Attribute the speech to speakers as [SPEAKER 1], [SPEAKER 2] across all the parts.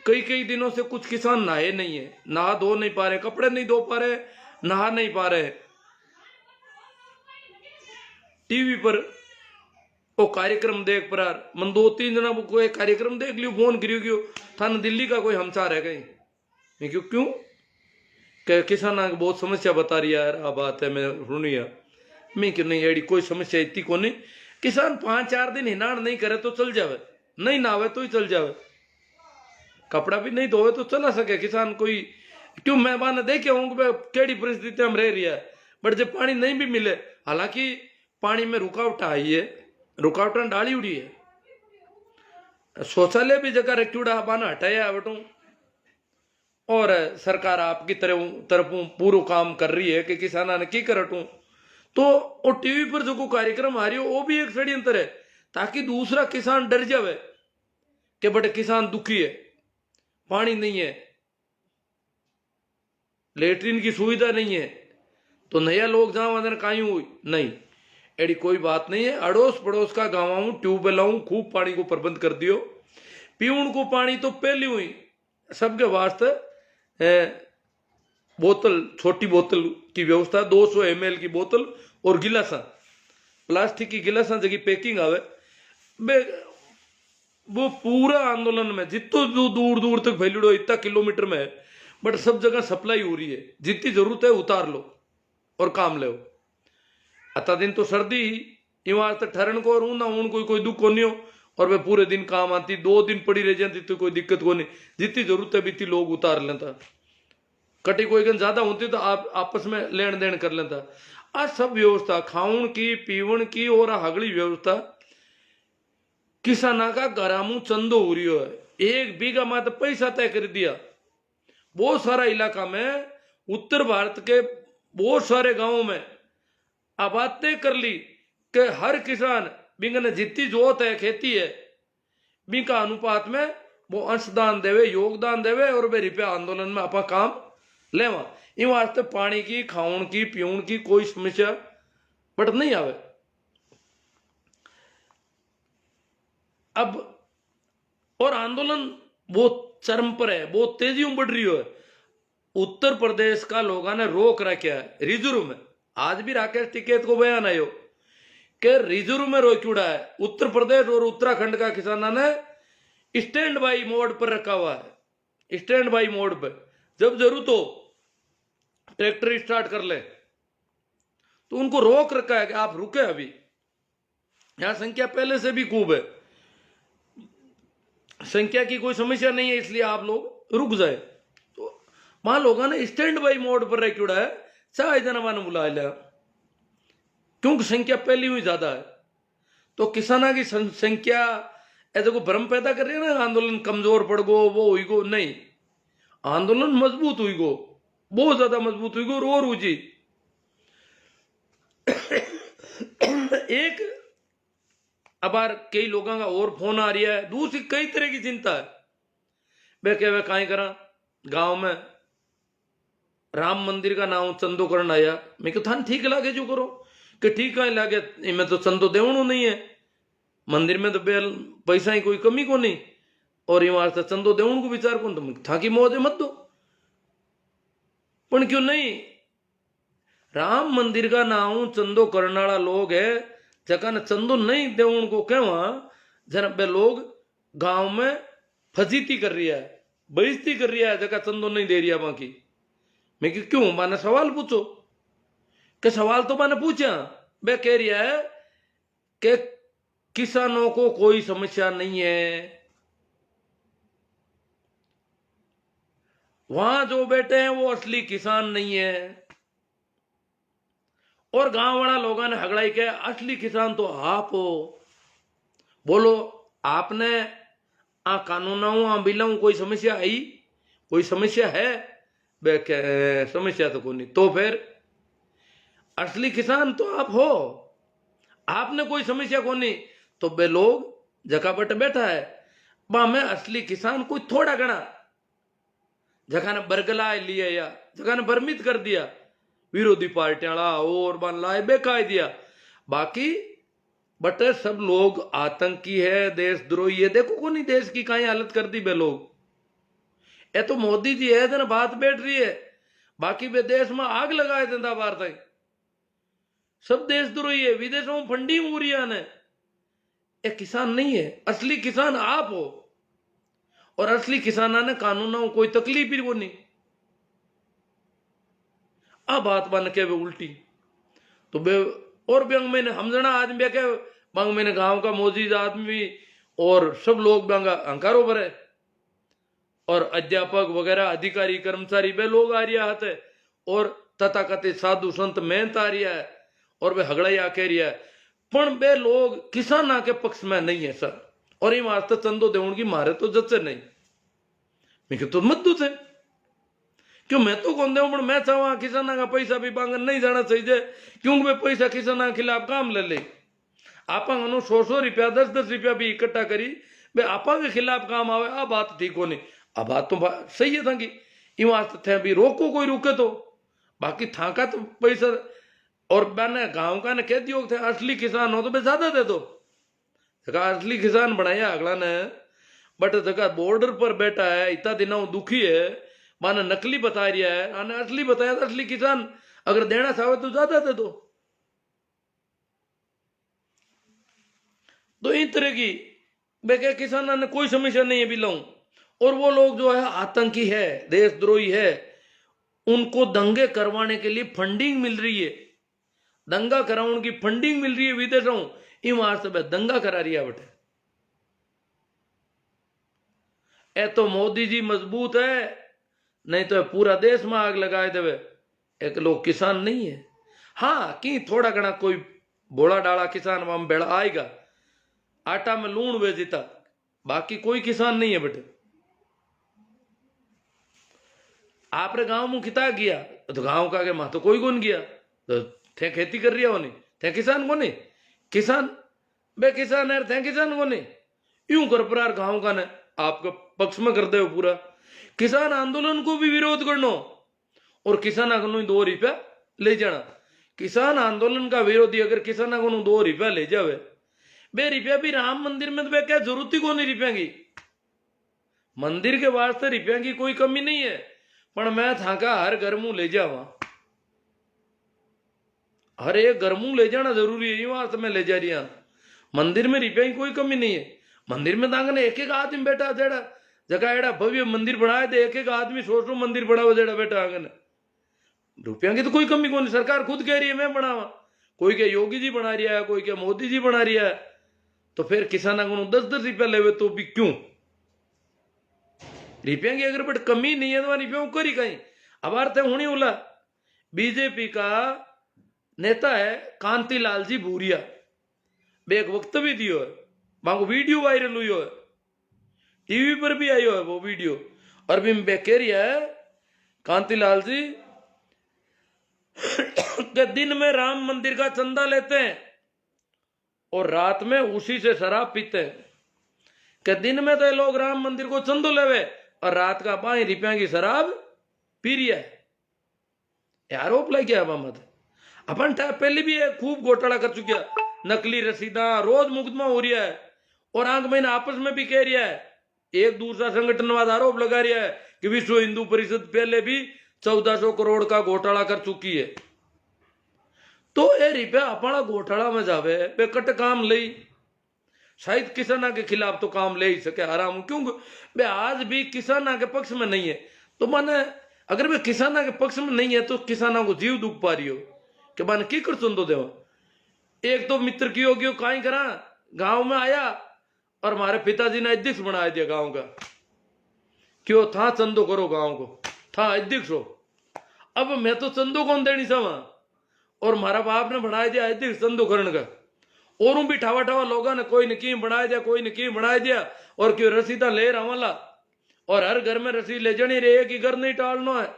[SPEAKER 1] कई कई दिनों से कुछ किसान नहाए नहीं है, नहा धो नहीं पा रहे, कपड़े नहीं धो पा रहे, नहा नहीं पा रहे। टीवी पर वो कार्यक्रम देख पर मन 2-3 जना को एक कार्यक्रम देख लियो, फोन करियो क्यों थाने दिल्ली का कोई हमसार है कहीं, मैं क्यों क्यों किसान बहुत समस्या बता रही है यार, आ बात है मैं सुनिया, मैं क्यों नहीं एडी कोई समस्या इतनी को नहीं। किसान 5-4 दिन हिनाण नहीं करे तो चल जावे, नहीं नहावे तो ही चल जावे, कपड़ा भी नहीं धोवे तो चला सके किसान। कोई क्यों मैं मैंने देखे होंगे केड़ी परिस्थिति हम रह रही है, बट जब पानी नहीं भी मिले, हालांकि पानी में रुकावट आई है, रुकावट डाली उड़ी है, शौचालय भी जगह रखूड़ा बाना हटाया बटू, और सरकार आपकी तरफ पूरा काम कर रही है कि किसाना ने की करटू। तो वो टीवी पर जो को कार्यक्रम आ रही हो वो भी एक षड्यंत्र है, ताकि दूसरा किसान डर जावे कि बटे किसान दुखी है, पानी नहीं है, लेटरिन की सुविधा नहीं है, तो नया लोग जहां वहां काई हुई नहीं, एड़ी कोई बात नहीं है। अड़ोस पड़ोस का गाँव ट्यूबवेल खूब पानी को प्रबंध कर दियो, पीउण को पानी तो पहली हुई सबके वास्ते बोतल, छोटी बोतल की व्यवस्था, 200 ml की बोतल और गिलासा, प्लास्टिक की गिलासा जगह पैकिंग आवे बे, वो पूरा आंदोलन में जितो दूर दूर तक फैलिड़ो इतना किलोमीटर में है, बट सब जगह सप्लाई हो रही है, जितनी जरूरत है उतार लो और काम ले। अता दिन तो सर्दी ही वहां तक ठहरन को और ऊना ऊन कोई दुख को नहीं हो, और वे पूरे दिन काम आती, 2 दिन पड़ी रह जाती तो कोई दिक्कत को नहीं, जितनी जरूरत है बीती लोग उतार लेता, कटी कोई गन ज्यादा होती तो आप आपस में लेन देन कर लेता। आज सब व्यवस्था खाउन की पीवन की और हगली व्यवस्था किसाना का घरामू चंदो हो रही है, 1 बीघा मात्र पैसा तय कर दिया। बहुत सारा इलाका में उत्तर भारत के बहुत सारे गांवों में आबाद तय कर ली कि हर किसान बिंगने जितनी जोत है खेती है बिंका अनुपात में वो अंशदान देवे, योगदान देवे, और वे रुपया आंदोलन में अपना काम लेवा। इन वास्ते पानी की खाउन की पीउन की कोई समस्या बट नहीं आवे। अब और आंदोलन बहुत चरम पर है, बहुत तेजियों बढ़ रही है। उत्तर प्रदेश का लोगों ने रोक रखा है रिजर्व में, आज भी राकेश टिकैत को बयान आयो कि रिजर्व में रोक्यूड़ा है। उत्तर प्रदेश और उत्तराखंड का किसानों ने स्टैंड बाई मोड पर रखा हुआ है, स्टैंड बाई मोड पर, जब जरूरत हो ट्रैक्टर स्टार्ट कर ले, तो उनको रोक रखा है कि आप रुके, अभी यहां संख्या पहले से भी खूब है, संख्या की कोई समस्या नहीं है, इसलिए आप लोग रुक जाए। तो वहां लोगों ने स्टैंड बाई मोड पर रखा है, चाहे जना ने बुला लिया, क्योंकि संख्या पहली हुई ज्यादा है। तो किसाना की संख्या ऐसे को भ्रम पैदा कर रही है ना, आंदोलन कमजोर पड़ गो वो हुई गो, नहीं, आंदोलन मजबूत हुई गो, बहुत ज्यादा मजबूत हुई गो और ऊंची। एक अबार कई लोगों का और फोन आ रही है, दूसरी कई तरह की चिंता है, वे कह वे काई करा, गांव में राम मंदिर का नाम चंदो करण आया, मैं क्यों थान ठीक लागे जो करो, कि ठीक कहीं लागे, इनमें तो चंदो देवणो नहीं है, मंदिर में तो बेल पैसा ही कोई कमी को नहीं, और ये वास्ते चंदो देवण को विचार कौन, तुम था कि मौजे मत दो, पर क्यों नहीं, राम मंदिर का नाम चंदो करने वाला लोग है, जगह ने चंदो नहीं देवण को कहवा, जरा बे लोग गांव में फजीती कर रही है, बेइज्जती कर रही है, जगह चंदो नहीं दे रही है बाकी। मैं क्यों, माने सवाल पूछो, कि सवाल तो मैंने पूछा, वे कह रही है कि किसानों को कोई समस्या नहीं है, वहां जो बैठे हैं वो असली किसान नहीं है, और गांव वाला लोगों ने हगड़ाई के असली किसान तो आप हो। बोलो आपने आ कानूनाऊ आ बिलाऊ कोई समस्या आई, कोई समस्या है, समस्या तो कोई नहीं, तो फिर असली किसान तो आप हो, आपने कोई समस्या को नहीं, तो बे लोग जगह बट बैठा है, बा में असली किसान कोई थोड़ा गणा, जगह ने बरगला लिया या जगह ने भ्रमित कर दिया विरोधी पार्टियां और बन लाए बेकाय दिया, बाकी बट सब लोग आतंकी है, देशद्रोही है, देखो को नहीं देश की कहीं हालत कर दी बे लोग, ये तो मोदी जी है दिन बात बैठ रही है, बाकी वे देश में आग लगाए धंधा बार तक सब देशद्रोही है, विदेशों में फंडिंग हो रही है। ये किसान नहीं है, असली किसान आप हो, और असली किसाना ने कानूनों में कोई तकलीफ ही वो नहीं। आ बात बन के वे उल्टी तो बे और व्यंग मैंने हमजना आदमी के बंग मैंने गांव का मौजूद आदमी और सब लोग बंगा अंकारों पर है, और अध्यापक वगैरह अधिकारी कर्मचारी वे लोग आ रिया है, और तथाकथित साधु संत मेहनत आ रिया है, और वे हगड़ा कह रिया है, पण वे लोग किसाना के पक्ष में नहीं है सर। और ये वास्ते चंदो देवण की मारे तो जच्चे नहीं, मैं तो मत थे क्यों, मैं तो कौन देव, मैं चाहवा किसाना का पैसा भी बांगन नहीं जाना चाहिए, क्योंकि वे पैसा किसाना के खिलाफ काम ले ले। आपा 100 रुपया 10 रुपया भी इकट्ठा करी वे आपा के खिलाफ काम आवे, आ बात ठीक हो नहीं। आ बात तो सही है था कि इन वास्ते थे भी रोको, कोई रुके तो, बाकी था का तो पैसा। और मैंने गांव का ने कह दियो थे असली किसान हो तो मैं ज्यादा दे दो, जगह असली किसान बनाया अगला ने, बट जगह बॉर्डर पर बैठा है इतना दिनों दुखी है, माने नकली बता रिया है, आने असली बताया तो असली किसान अगर देना चाहे तो ज्यादा दे दो। तो इस तरह की बेके किसानों ने कोई समस्या नहीं है बिलोंग। और वो लोग जो है आतंकी है, देशद्रोही है, उनको दंगे करवाने के लिए फंडिंग मिल रही है, दंगा कराने की फंडिंग मिल रही है विदेशों, ईमार से दंगा करा रही है बटे। ए तो मोदी जी मजबूत है, नहीं तो पूरा देश में आग लगाए देवे। एक लोग किसान नहीं है, हाँ कि थोड़ा घना कोई बोला डाला किसान वहां बेड़ा आएगा, आटा में लूण बेचता, बाकी कोई किसान नहीं है बेटे। आपरे गांव में किता गया तो गांव का के मां तो कोई कौन गया, तो थे खेती कर रहा हो नहीं, थे किसान को नहीं, किसान बे किसान है, थे किसान को नहीं, यूं कर प्रार गांव का ने आपका पक्ष में कर दे पूरा। किसान आंदोलन को भी विरोध करना और किसान को 2 रुपया ले जाना। किसान आंदोलन का विरोधी अगर किसान को 2 रुपया ले जावे, बे रुपया भी राम मंदिर में तो क्या जरूरत ही को नहीं रुपया की, मंदिर के वास्ते रुपया की कोई कमी नहीं है, पर मैं थाका हर घर मुंह ले जावा, हर एक घर मुंह ले जाना जरूरी है, ये वास्ते मैं ले जा रही हूं। मंदिर में रुपया की कोई कमी नहीं है, मंदिर में तांग ने एक आदमी बैठा जेड़ा जगह एड़ा भव्य मंदिर बनाए थे, एक आदमी 100 मंदिर बनाओ जेड़ा बैठा आंगन, रुपया की तो कोई कमी को नहीं। सरकार खुद कह रही है मैं बनावा, कोई क्या योगी जी बना रहा है, कोई क्या मोदी जी बना रहा है, तो फिर किसान को 10 रुपया लेवे तो भी क्यों, रुपया की अगर बट कमी नहीं है तो रुपया करी कहीं। अब अर्थ होनी उला बीजेपी का नेता है कांतिलाल जी भूरिया, बे एक वक्तव्य दियो है, वहां को वीडियो वायरल हुई है, टीवी पर भी आयो है वो वीडियो, और भी बे कह रही है कांतिलाल जी के दिन में राम मंदिर का चंदा लेते हैं और रात में उसी से शराब पीते हैं, कि दिन में तो ये लोग राम मंदिर को चंदो लेवे और रात का 5 रुपया की शराब पी रही है। आरोप लग गया मत अपन पहले भी खूब घोटाला कर चुका, नकली रसीदा रोज मुकदमा हो रहा है, और आंख महीना आपस में भी कह रहा है, एक दूसरा संगठनवाद आरोप लगा रहा है कि विश्व हिंदू परिषद पहले भी 1400 करोड़ का घोटाला कर चुकी है। तो ये रुपया अपना घोटाला में जावे बेकट काम ले, शायद किसाना के खिलाफ तो काम ले ही सके आराम, क्योंकि बे आज भी किसाना के पक्ष में नहीं है। तो माने अगर वे किसाना के पक्ष में नहीं है तो किसाना को जीव दुख पा रही हो कि माने की कर चंदो देवा। एक तो मित्र की होगी कहीं करा, गांव में आया और हमारे पिताजी ने अध्यक्ष बना दिया गांव का, क्यों था चंदो करो गांव को, था अध्यक्ष हो। अब मैं तो चंदो कौन देनी सवा, और हमारा बाप ने बनाया दिया अध्यक्ष चंदो करण का, और भी ठावा ठावा लोगों ने कोई नकीम बनाया दिया, कोई नकीम बनाया दिया, और क्यों रसीदा ले रहा वाला, और हर घर में रसीद ले जानी रे, एक ही घर नहीं टालना है,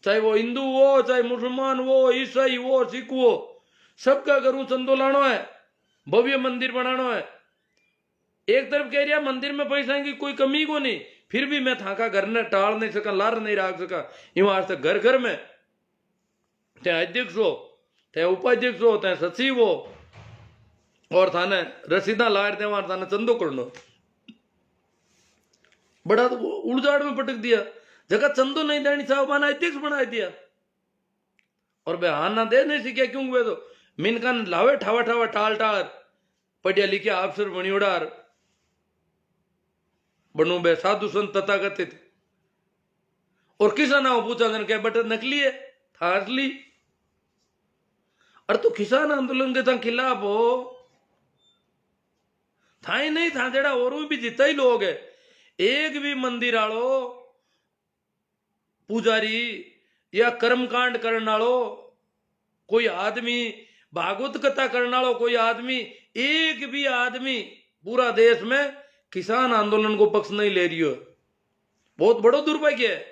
[SPEAKER 1] चाहे वो हिंदू हो, चाहे मुसलमान हो, ईसाई हो, सिख हो, सबका घरों चंदो लाना है, भव्य मंदिर बनाना है। एक तरफ कह रहा मंदिर में पैसा की कोई कमी को नहीं, फिर भी मैं थाका घर ने टाल नहीं सका, लार नहीं रख सका। यहाँ से घर घर में चाहे अध्यक्ष हो, चाहे उपाध्यक्ष हो, चाहे सचिव हो, और थाने रसीदा लार दे थाने चंदो करनो। बड़ा तो उड़जाड़ में पटक दिया, जगह चंदो नहीं देनी साहब माना अध्यक्ष बना दिया। और बे हाँ ना दे नहीं सीखे क्यों वे तो मिनकन लावे ठावा ठावा टाल टाल पढ़िया लिखे अफसर बनियोडार बनू बे साधु संत तथाकथित। और किसानों पूछा जन क्या बट नकली है था असली। अरे तो किसान आंदोलन के खिलाफ हो था ही नहीं था जेड़ा और भी जितना ही लोग है। एक भी मंदिर आलो पुजारी या कर्मकांड करने वालो कोई आदमी, भागवत कथा करने वालो कोई आदमी, एक भी आदमी पूरा देश में किसान आंदोलन को पक्ष नहीं ले रही हो। बहुत बड़ो दुर्भाग्य है।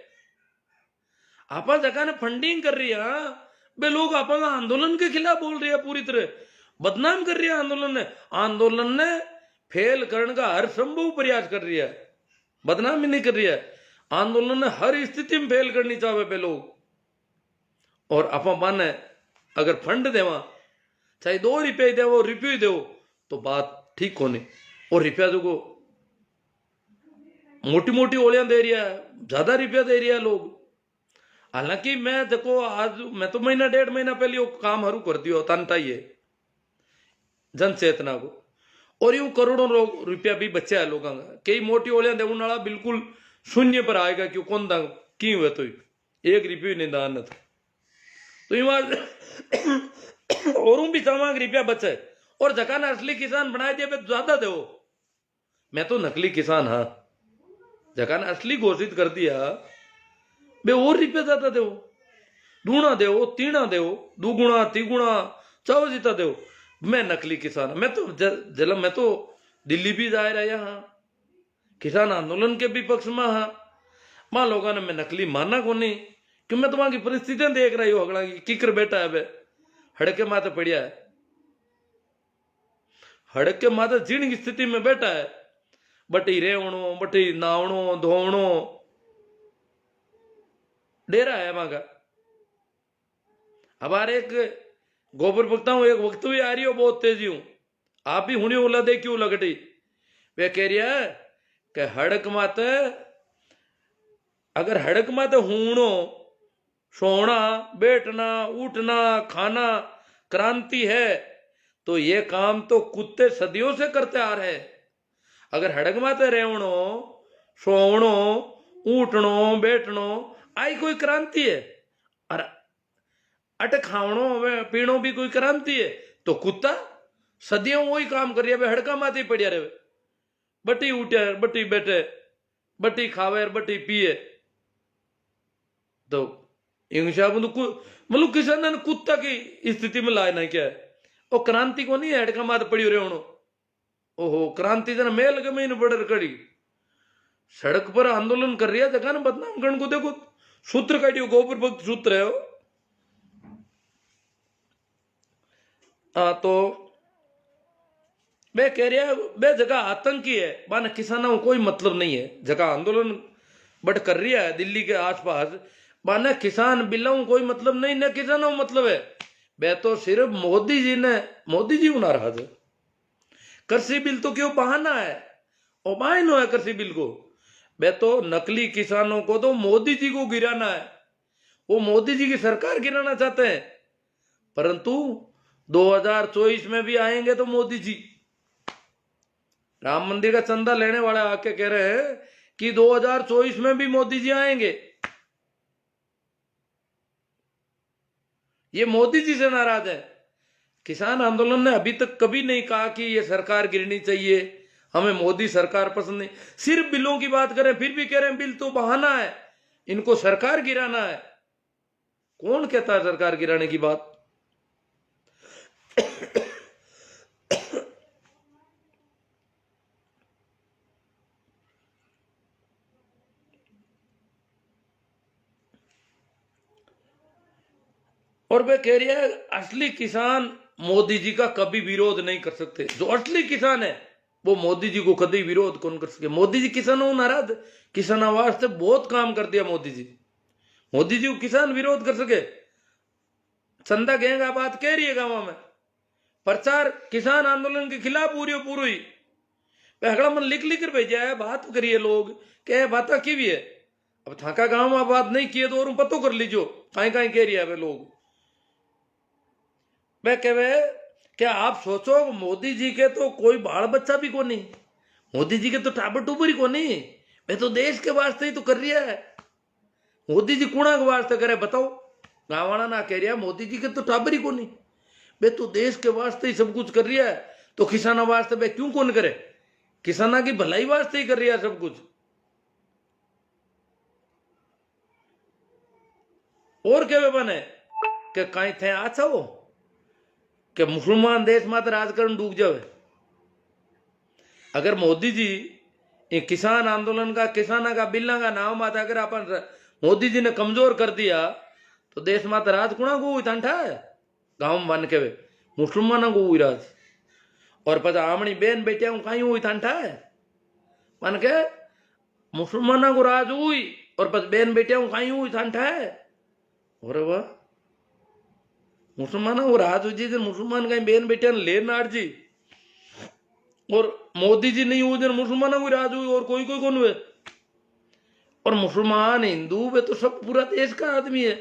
[SPEAKER 1] आप जगह ने फंडिंग कर रही है बे लोग आप आंदोलन के खिलाफ बोल रहे हैं, पूरी तरह बदनाम कर रही है आंदोलन ने। आंदोलन ने फेल करने का हर संभव प्रयास कर रही है, बदनाम ही नहीं कर रही है। आंदोलन ने हर स्थिति में फेल करनी चाहे पे लोग। और आप माने अगर फंड देवा चाहे 2 रुपये देवो रुपये दो तो बात ठीक होने। और रुपया जो को मोटी मोटी ओलियां दे रही है, ज्यादा रुपया दे रही है लोग। हालांकि मैं देखो आज मैं तो महीना 1.5 महीना पहले वो काम हरू कर दियो तनता ही है जन चेतना को। और यूं करोड़ों रुपया भी बचा है लोगों का। कई मोटी ओलियां देने वाला बिल्कुल शून्य पर आएगा क्यों कौन दांग क्यों है तो 1 रुपये नहीं दान था तो और भी चावांग रुपया बचे। और जगह ने असली किसान बनाए दिए ज्यादा दो। मैं तो नकली किसान हाँ, जगह ने असली घोषित कर दिया बे और रुपया ज्यादा दो, दूना दो, तीना दो, दुगुना तिगुना चाहो जितना दो। मैं नकली किसान, मैं तो जलम मैं तो दिल्ली भी जा रहा यहाँ किसान आंदोलन के भी पक्ष में हाँ। मां लोगों ने मैं नकली माना को नहीं क्यों मैं तुम्हारी परिस्थितियां देख रही हूँ। अगला की किकर बेटा है बे हड़के माथे पड़िया है, हड़के माथे जीण की स्थिति में बैठा है। बटी रेवणो बटी नावणो धोवणो डेरा है मां का। अब एक गोबर भक्ता हूं एक वक्त भी आ रही हो बहुत तेजी हूं आप भी हुणी उला दे क्यों लगटी। वे कह रही है कि हड़क माते अगर हड़क माते हूणो सोना बैठना उठना खाना क्रांति है तो ये काम तो कुत्ते सदियों से करते आ रहे। अगर हड़क माते रेवणो सोवणो उठणो बैठणो आई कोई क्रांति है और अट खावणो पीणो भी कोई क्रांति है तो कुत्ता सदियों वही काम कर रही है। हड़का माते ही पड़िया रहे बटी उठे बटी बैठे बटी खावे बटी पिए तो मतलब किसान ने कुत्ता की स्थिति में लाए ना क्या है। और क्रांति को नहीं है हड़का माते पड़ी रहे। ओहो क्रांति जना मेल के महीने बड़े कड़ी सड़क पर आंदोलन कर रही है जगह ना बदनाम गण को देखो सूत्र काटियो गोबर भक्त सूत्र है वो। तो मैं कह रहा बे जगह आतंकी है माना किसानों को कोई मतलब नहीं है। जगह आंदोलन बट कर रही है दिल्ली के आसपास माना किसान बिलों कोई मतलब नहीं ना किसानों मतलब है। बे तो सिर्फ मोदी जी नाराज है। कृषि बिल तो क्यों बहाना है और बहाना है कृषि बिल को। बे तो नकली किसानों को तो मोदी जी को गिराना है। वो मोदी जी की सरकार गिराना चाहते हैं परंतु 2024 में भी आएंगे तो मोदी जी राम मंदिर का चंदा लेने वाले आके कह रहे हैं कि 2024 में भी मोदी जी आएंगे। ये मोदी जी से नाराज है। किसान आंदोलन ने अभी तक कभी नहीं कहा कि ये सरकार गिरनी चाहिए हमें मोदी सरकार पसंद नहीं। सिर्फ बिलों की बात करें फिर भी कह रहे हैं बिल तो बहाना है इनको सरकार गिराना है। कौन कहता है सरकार गिराने की बात। और वे कह रही है असली किसान मोदी जी का कभी विरोध नहीं कर सकते। जो असली किसान है वो मोदी जी को कभी विरोध कौन कर सके। मोदी जी किसानों नाराज किसानों वास्ते बहुत काम कर दिया मोदी जी को किसान विरोध कर सके। चंदा गहंगा बात कह रही है गांव में प्रचार किसान आंदोलन के खिलाफ पूरी अगला मन लिख लिख कर भेजा है, बात करिए लोग क्या बात की भी है। अब थाका गांव में बात नहीं किए तो और पतो कर लीजो कहीं कहीं कह रही है वे लोग। मैं कहे क्या आप सोचो मोदी जी के तो कोई बाल बच्चा भी को नहीं, मोदी जी के तो टाबर टूबर ही को नहीं, वे तो देश के वास्ते ही तो कर रही है। मोदी जी कुणा के वास्ते करे बताओ, गाँव वाला ना कह रहा मोदी जी के तो टाबर ही को नहीं, वे तो देश के वास्ते ही सब कुछ कर रही है। तो किसानों वास्ते वे क्यों कौन करे, किसाना की भलाई वास्ते ही कर रही है सब कुछ। और क्या बने कि कहीं थे अच्छा हो कि मुसलमान देश में तो राजकारण डूब जावे। अगर मोदी जी ये किसान आंदोलन का किसाना का बिल्ला का नाम आता अगर अपन मोदी जी ने कमजोर कर दिया तो देश में तो राज कुणा को ठंडा है, गांव में बन के वे मुसलमानों को हुई राज। और पता आमणी बेन बेटिया कहीं हुई ठंडा है मन के मुसलमानों को राज हुई और बस बेन बेटिया कहीं हुई ठंडा है। और वाह मुसलमानों को राज हुई जी मुसलमान कहीं बेन बेटिया ले नार जी, और मोदी जी नहीं हुए मुसलमानों को राज हुई और कोई कोई कौन हुए। और मुसलमान हिंदू वे तो सब पूरा देश का आदमी है।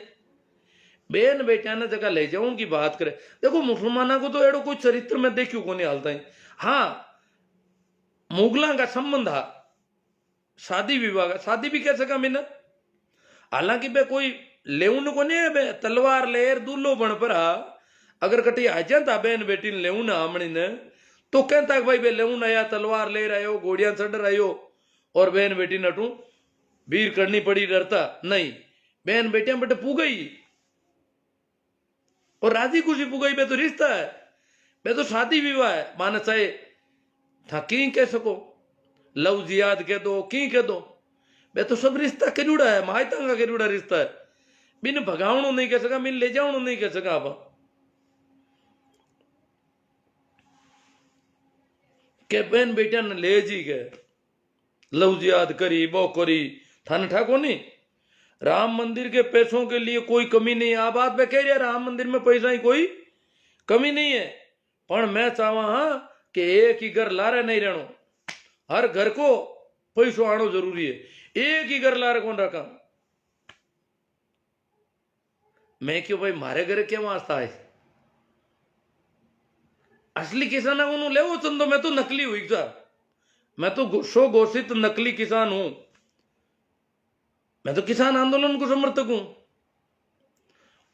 [SPEAKER 1] बेन बेटिया ने जगह ले जाऊं की बात करे, देखो मुसलमानों को तो एडो कोई चरित्र में देखियो को नहीं हालता है। हाँ मुगला का संबंध है शादी विवाह का, शादी भी कह सका मैंने, हालांकि बे कोई लेउन को नहीं है बे तलवार लेर दूल्हो बन पर अगर कटी आ जाता बेन बेटी ने लेउन आमणी ने तो कहता भाई बे लेउन आया तलवार ले रहे घोड़िया चढ़ रहे हो और बेन बेटी नटू वीर करनी पड़ी डरता नहीं, बेन बेटिया बटे पू गई और राजी खुशी पू गई। बे तो रिश्ता है, बे तो शादी विवाह है, माना चाहे था की कह सको लव जियाद कह दो की कह दो, बे तो सब रिश्ता करूड़ा है, मायता का करूड़ा रिश्ता है। बिन भगावणो नहीं कह सका, बिन ले जावणो नहीं कह सका। आप के बेन बेटिया ने ले जी गए लव जियाद करी वो करी थाने ठाको नहीं। राम मंदिर के पैसों के लिए कोई कमी नहीं है, आप बात में कह रहे राम मंदिर में पैसा ही कोई कमी नहीं है, पर मैं चाहवा हाँ कि एक ही घर लारे नहीं रहनो, हर घर को पैसो आनो जरूरी है, एक ही घर लारे कौन रखा। मैं क्यों भाई मारे घर क्या वास्ता है, असली किसान है ले वो चंदो, मैं तो नकली हुई सर, मैं तो शो घोषित नकली किसान हूं, मैं तो किसान आंदोलन को समर्थक हूं।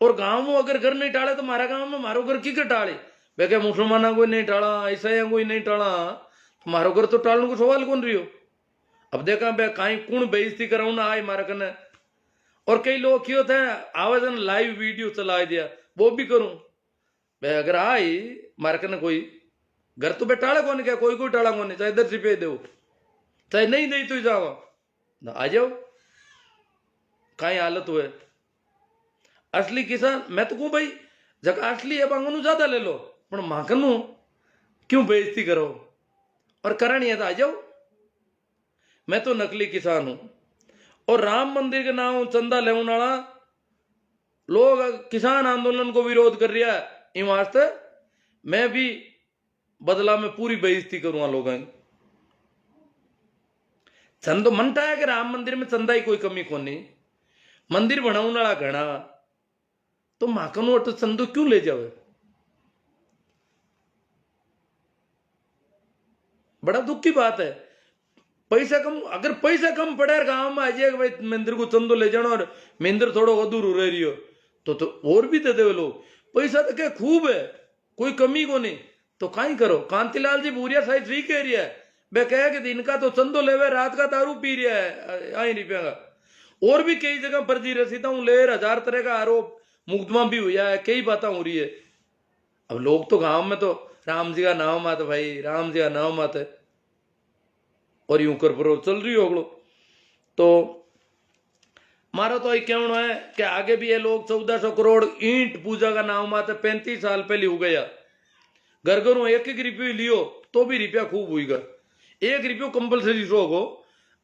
[SPEAKER 1] और गांव में अगर घर नहीं टाले तो मारा गांव में मारो घर की टाले, वे क्या मुसलमाना कोई नहीं टाला ईसाई कोई नहीं टाला तो मारो घर तो टालने को सवाल कौन रही हो। अब देखा बे कहीं कौन बेइज्जती कराऊ ना आई मारा कने, और कई लोग क्यों थे आवेदन लाइव वीडियो चला दिया वो भी करूं बे, अगर आई मारा कने कोई घर तो बे टाला कौन क्या, कोई कोई टाला कौन, चाहे 10 रुपये दो चाहे नहीं दे तो जाओ आ जाओ कहीं हालत हुए। असली किसान मैं तो कहूं भाई जगह असली है बांगनू ज्यादा ले लो, पर माखनू क्यों बेइज्जती करो, और करनी है तो आ जाओ। मैं तो नकली किसान हूं। और राम मंदिर के नाम चंदा लेने वाला लोग किसान आंदोलन को विरोध कर रहा है, इन वास्ते मैं भी बदला में पूरी बेइज्जती करूंगा लोगों की। चंदो मनता है कि राम मंदिर में चंदा ही कोई कमी को नहीं, मंदिर बनाने वाला घना तो माकनो तो चंदो क्यों ले जावे, बड़ा दुख की बात है। पैसा कम अगर पैसा कम पड़े गांव में आ जाएगा भाई मंदिर को चंदो ले जाना और मंदिर थोड़ा अधूरो रह रही हो तो और भी दे दे लोग, पैसा तो क्या खूब है कोई कमी को नहीं, तो काई करो। कांतिलाल जी भूरिया साइड ठीक कह रही है, वे कहे कि दिन का तो चंदो लेवे रात का दारू पी रहा है आई रुपया का। और भी कई जगह फर्जी रसीदा ले 1000 तरह का आरोप मुकदमा भी हुआ है, कई बातें हो रही है। अब लोग तो गांव में तो राम जी का नाम आते भाई, राम जी का नाम आते और यूं कर पर चल रही होगलो। तो मारो तो ये कहना है कि आगे भी ये लोग 1400 करोड़ ईंट पूजा का नाम आते 35 साल पहले हो गया, घर घरों एक एक रुपये लियो तो भी रुपया खूब हुईगा, 1 रुपयो कंपलसरी शो हो।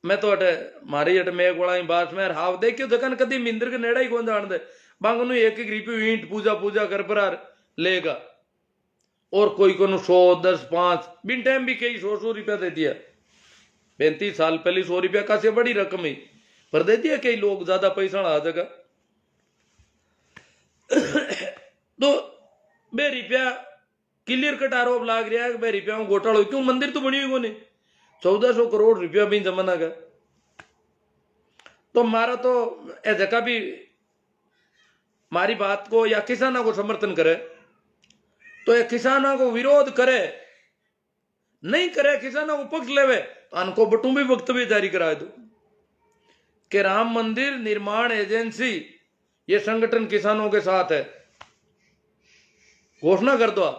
[SPEAKER 1] मैं तो अटे मारी अटे मेघ वाला बात में हाव देखियो जगन कदी मिंदर के नेड़ा ही कौन जान दे बांगनु 1 एक रुपयो ईंट पूजा पूजा कर पर लेगा। और कोई को 100 10 5 बिन टाइम भी कई 100 रुपया दे दिया। 35 साल पहले 100 रुपया का से बड़ी रकम ही पर दे दिया कई लोग ज्यादा पैसा आ जगह। तो बे रुपया क्लियर कट आरोप लाग रहा है कि बे रुपया में घोटाला क्यों, मंदिर तो बनी हुई को नहीं, 1400 करोड़ रुपया भी जमाना का। तो मारा तो ए जगह भी मारी बात को या किसानों को समर्थन करे तो ये किसानों को विरोध करे, नहीं करे किसानों को पक्ष लेवे तो अनको बटू भी वक्तव्य जारी करा दो कि राम मंदिर निर्माण एजेंसी ये संगठन किसानों के साथ है, घोषणा कर दो।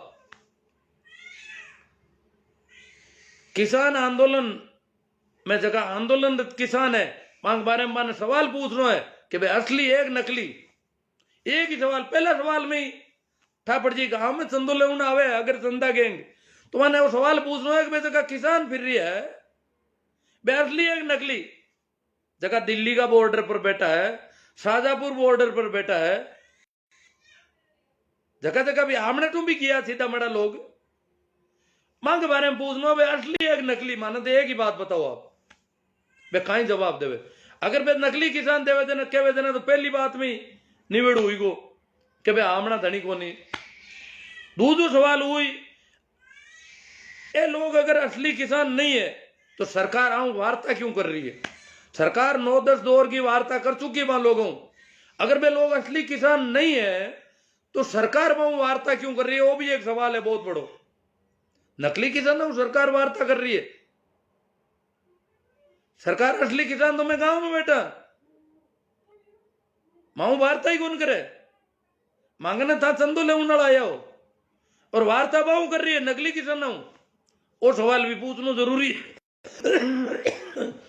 [SPEAKER 1] किसान आंदोलन में जगह आंदोलनरत किसान है मांग बारे में सवाल पूछ रहा है कि भाई असली एक नकली, एक ही सवाल, पहला सवाल में ही ठापड़ जी गांव में चंदो लेना आवे अगर चंदा गेंगे तो मैंने वो सवाल पूछ रहा है कि भाई जगह किसान फिर रही है भाई असली एक नकली, जगह दिल्ली का बॉर्डर पर बैठा है, शाहजहांपुर बॉर्डर पर बैठा है, जगह जगह भी आमने तुम भी किया सीधा मड़ा लोग मांग के बारे में पूछना भाई असली एक नकली, माना तो एक ही बात बताओ आप वे कहीं जवाब देवे। अगर वे नकली किसान देवे देना कहे देना तो पहली बात में निवेड़ हुई को कि भाई आमना धनी को नहीं। दूसरा सवाल हुई ये लोग अगर असली किसान नहीं है तो सरकार आऊं वार्ता क्यों कर रही है, सरकार 9-10 दौर की वार्ता कर चुकी है वहां लोगों, अगर वे लोग असली किसान नहीं है तो सरकार वहां वार्ता क्यों कर रही है, वो भी एक सवाल है बहुत बड़ो। नकली किसान सरकार वार्ता कर रही है, सरकार असली किसान तो मैं गांव में बैठा माऊ वार्ता ही कौन करे, मांगने था चंदो ले उन्नड़ आया हो और वार्ता बाऊ कर रही है नकली किसान वो सवाल भी पूछना जरूरी है।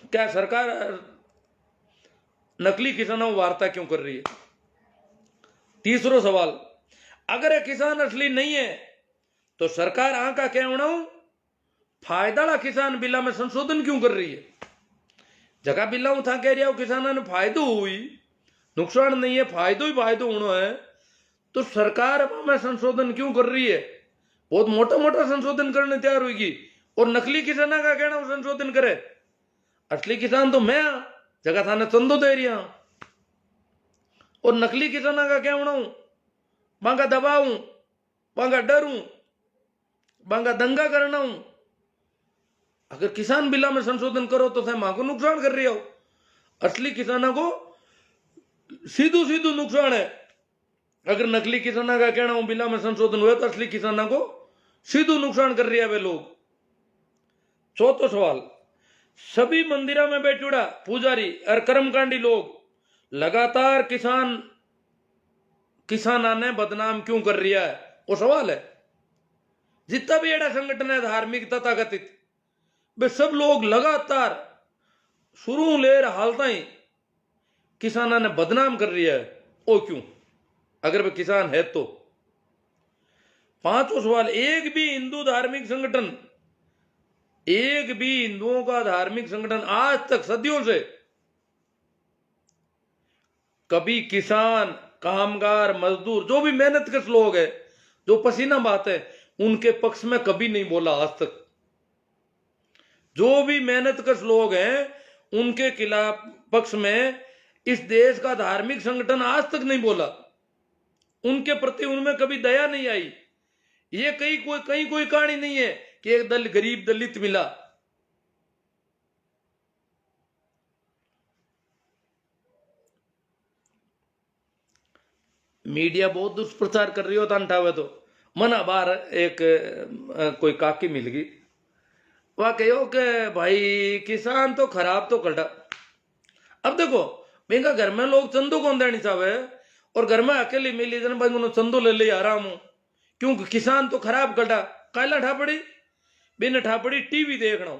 [SPEAKER 1] क्या सरकार नकली किसानों वार्ता क्यों कर रही है। तीसरा सवाल, अगर ये किसान असली नहीं है तो सरकार आका कहना फायदा किसान बिला में संशोधन क्यों कर रही है। जगह बिला था कह रहा हो किसानों ने फायदो हुई, नुकसान नहीं है, फायदो ही फायदो होना है, तो सरकार में संशोधन क्यों कर रही है, बहुत मोटा मोटा संशोधन करने तैयार होगी और नकली किसान का कहना संशोधन करे, असली किसान तो मैं जगह थाने चंदो दे रही और नकली किसान का कहना बांगा दबाऊं, बांगा डरूं, बांगा दंगा करना हूं। अगर किसान बिला में संशोधन करो तो मां को नुकसान कर रही हो, असली किसानों को सीधू सीधू नुकसान है। अगर नकली किसानों का कहना हूं बिला में संशोधन हुए तो असली किसानों को सीधू नुकसान कर रही है वे लोग। चौथा सवाल, सभी मंदिरों में बैठुड़ा पुजारी और कर्मकांडी लोग लगातार किसाना ने बदनाम क्यों कर रहा है, वो सवाल है। जितना भी एड़ा संगठन है धार्मिक तथाकथित वे सब लोग लगातार शुरू ले हालता ही किसाना ने बदनाम कर रही है, वो क्यों, अगर वे किसान है तो। पांचवा सवाल, एक भी हिंदू धार्मिक संगठन, एक भी हिंदुओं का धार्मिक संगठन आज तक सदियों से कभी किसान कामगार मजदूर जो भी मेहनत कश लोग है जो पसीना बहाते हैं उनके पक्ष में कभी नहीं बोला आज तक। जो भी मेहनत कश लोग हैं उनके खिलाफ पक्ष में इस देश का धार्मिक संगठन आज तक नहीं बोला, उनके प्रति उनमें कभी दया नहीं आई। ये कहीं कोई कहानी नहीं है कि एक दल गरीब दलित मिला। मीडिया बहुत दुष्प्रचार कर रही हो तांठावे तो मना बार एक कोई काकी मिल गई, वह कहो कि भाई किसान तो खराब तो कटा। अब देखो मेरा घर में लोग चंदो कौन देनी चाहे और घर में अकेले मिली जन भाई चंदो ले ले आराम हूं, क्योंकि किसान तो खराब कटा। काला ठापड़ी बिन ठापड़ी टीवी देखना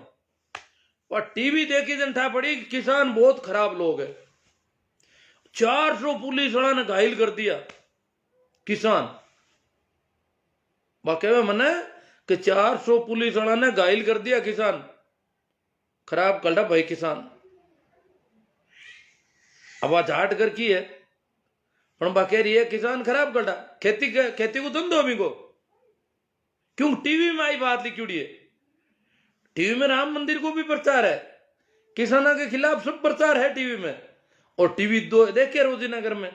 [SPEAKER 1] और टीवी देखी जन ठापड़ी किसान बहुत खराब लोग है। 400 पुलिस वाला ने घायल कर दिया किसान, वाकई में मना कि 400 पुलिस वाला ने घायल कर दिया किसान, खराब कल्टा भाई किसान। अब आ झाट कर की है पर बाकी रही है किसान खराब कल्टा, खेती को धंधो अभी को क्यों टीवी में आई बात लिखी है? टीवी में राम मंदिर को भी प्रचार है, किसानों के खिलाफ सब प्रचार है टीवी में। और टीवी दो देखे रोजीनगर में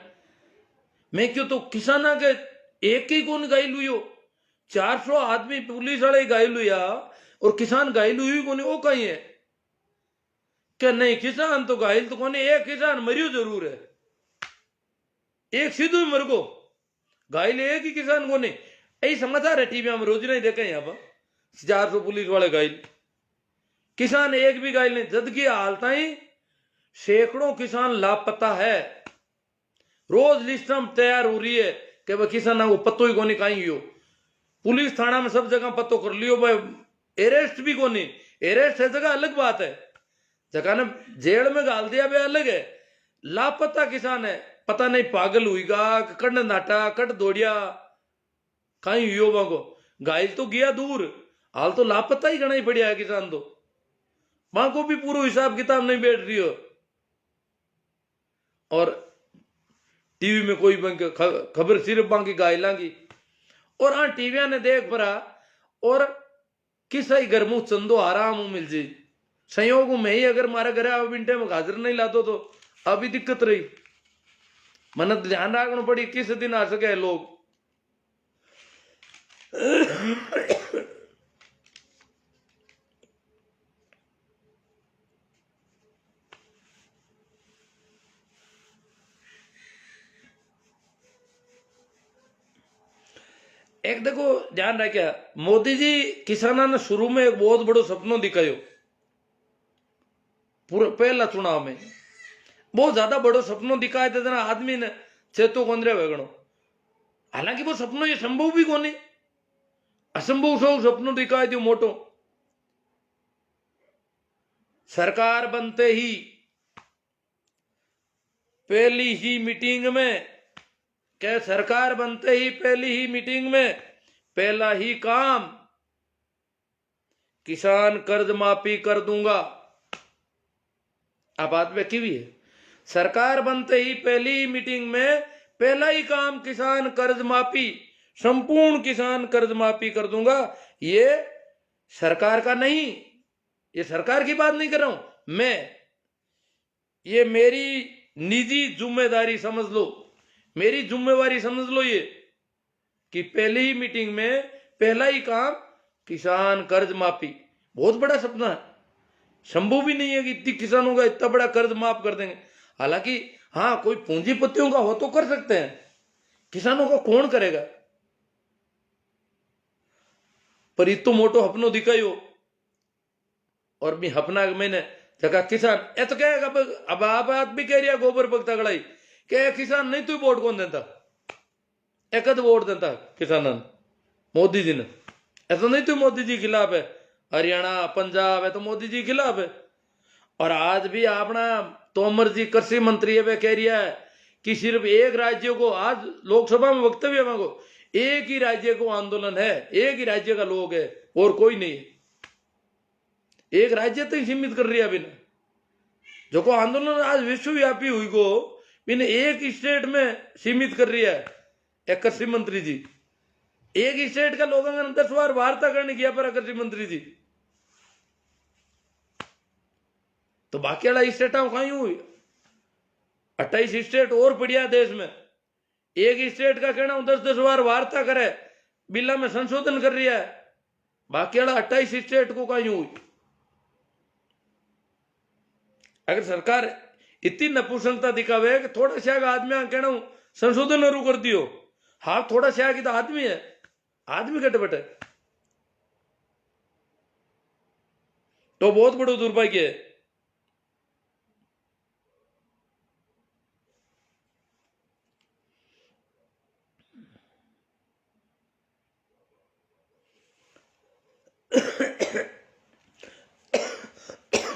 [SPEAKER 1] मैं क्यों तो किसानों के एक ही कौन घायल हुई हो, 400 आदमी पुलिस वाले घायल हुआ और किसान घायल हुई कौन, वो कहीं है क्या? नहीं, किसान तो घायल तो कौन, एक किसान मरियो जरूर है, एक सीधो ही मर गो, घायल एक ही किसान को नहीं। यही समाचार है टीवी में रोज नहीं देखे यहाँ पर, 400 पुलिस वाले घायल, किसान एक भी घायल नहीं। जबकि हालत ही सैकड़ों किसान लापता है, रोज लिस्ट तैयार हो रही है कि भाई किसान को पत्तो ही कोनी कहीं हो, पुलिस थाना में सब जगह पत्तो कर लियो भाई, अरेस्ट भी कोनी। अरेस्ट है जगह अलग बात है, जगह ने जेल में डाल दिया वे अलग है। लापता किसान है, पता नहीं पागल हुईगा कट नाटा कट दौड़िया कहीं हुआ को, घायल तो गया दूर, हाल तो लापता ही गणा ही पड़ा है किसान तो, वहां को भी पूरा हिसाब किताब नहीं बैठ रही हो। और टीवी में कोई खबर सिर्फ बाकी घायला की। और हाँ टीविया ने देख पड़ा और किसा ही घर मुंह चंदो आराम मिल जाए, संयोग में ही अगर मारे घर अब मिनटे में हाजिर नहीं लादो तो अभी दिक्कत रही। मन ध्यान रखना पड़ी किस दिन आ सके लोग। एक देखो ध्यान रखिया, मोदी जी किसानों ने शुरू में एक बहुत बड़ो सपनों दिखायो, पूरा पहला चुनाव में बहुत ज्यादा बड़ो सपनों दिखाए थे जना आदमी ने चेतो कोंद्रे वेगणो। हालांकि वो सपनों ये संभव भी कोनी, असंभव सो सपनों दिखाए दियो मोटो। सरकार बनते ही पहली ही मीटिंग में, क्या सरकार बनते ही पहली ही मीटिंग में पहला ही काम किसान कर्ज माफी कर दूंगा। अब बात में की है, सरकार बनते ही पहली ही मीटिंग में पहला ही काम किसान कर्ज माफी, संपूर्ण किसान कर्ज माफी कर दूंगा। ये सरकार का नहीं, ये सरकार की बात नहीं कर रहा हूं मैं, ये मेरी निजी जिम्मेदारी समझ लो, मेरी जिम्मेवारी समझ लो ये कि पहली ही मीटिंग में पहला ही काम किसान कर्ज माफी। बहुत बड़ा सपना है, संभव भी नहीं है कि इतनी किसानों का इतना बड़ा कर्ज माफ कर देंगे। हालांकि हाँ कोई पूंजीपतियों का हो तो कर सकते हैं, किसानों का कौन करेगा? पर इतो मोटो हपनो दिखायो और भी हपना मैंने जगह किसान ए तो कहेगा अब आप बात भी कह रही है गोबर पकता गड़ाई के किसान नहीं तो वोट कौन देता, एक वोट देता किसान मोदी जी ने, ऐसा नहीं तो मोदी जी खिलाफ है, हरियाणा पंजाब है तो मोदी जी खिलाफ है। और आज भी अपना तोमर जी कृषि मंत्री है वे कह रहा है कि सिर्फ एक राज्य को, आज लोकसभा में वक्तव्य मांगो, एक ही राज्य को आंदोलन है, एक ही राज्य का लोग है और कोई नहीं, एक राज्य तक सीमित कर रही है बिना जो को आंदोलन आज विश्वव्यापी हुई को बिना एक स्टेट में सीमित कर रही है एक कृषि मंत्री जी। एक स्टेट का लोगों ने 10 बार वार्ता करने किया पर कृषि मंत्री जी, तो बाकी वाला स्टेट कहीं हुई, 28 स्टेट और पड़िया देश में, एक स्टेट का कहना 10-10 बार वार्ता करे बिल्ला में संशोधन कर रही है, बाकी वाला 28 स्टेट को कहीं हुई। अगर सरकार इतनी नपुंसकता दिखावे कि थोड़ा सा आदमी कहना संशोधन शुरू कर दियो, हाँ थोड़ा सा की तो आदमी है, आदमी कटे बटे, तो बहुत बड़ो दुर्भाग्य है।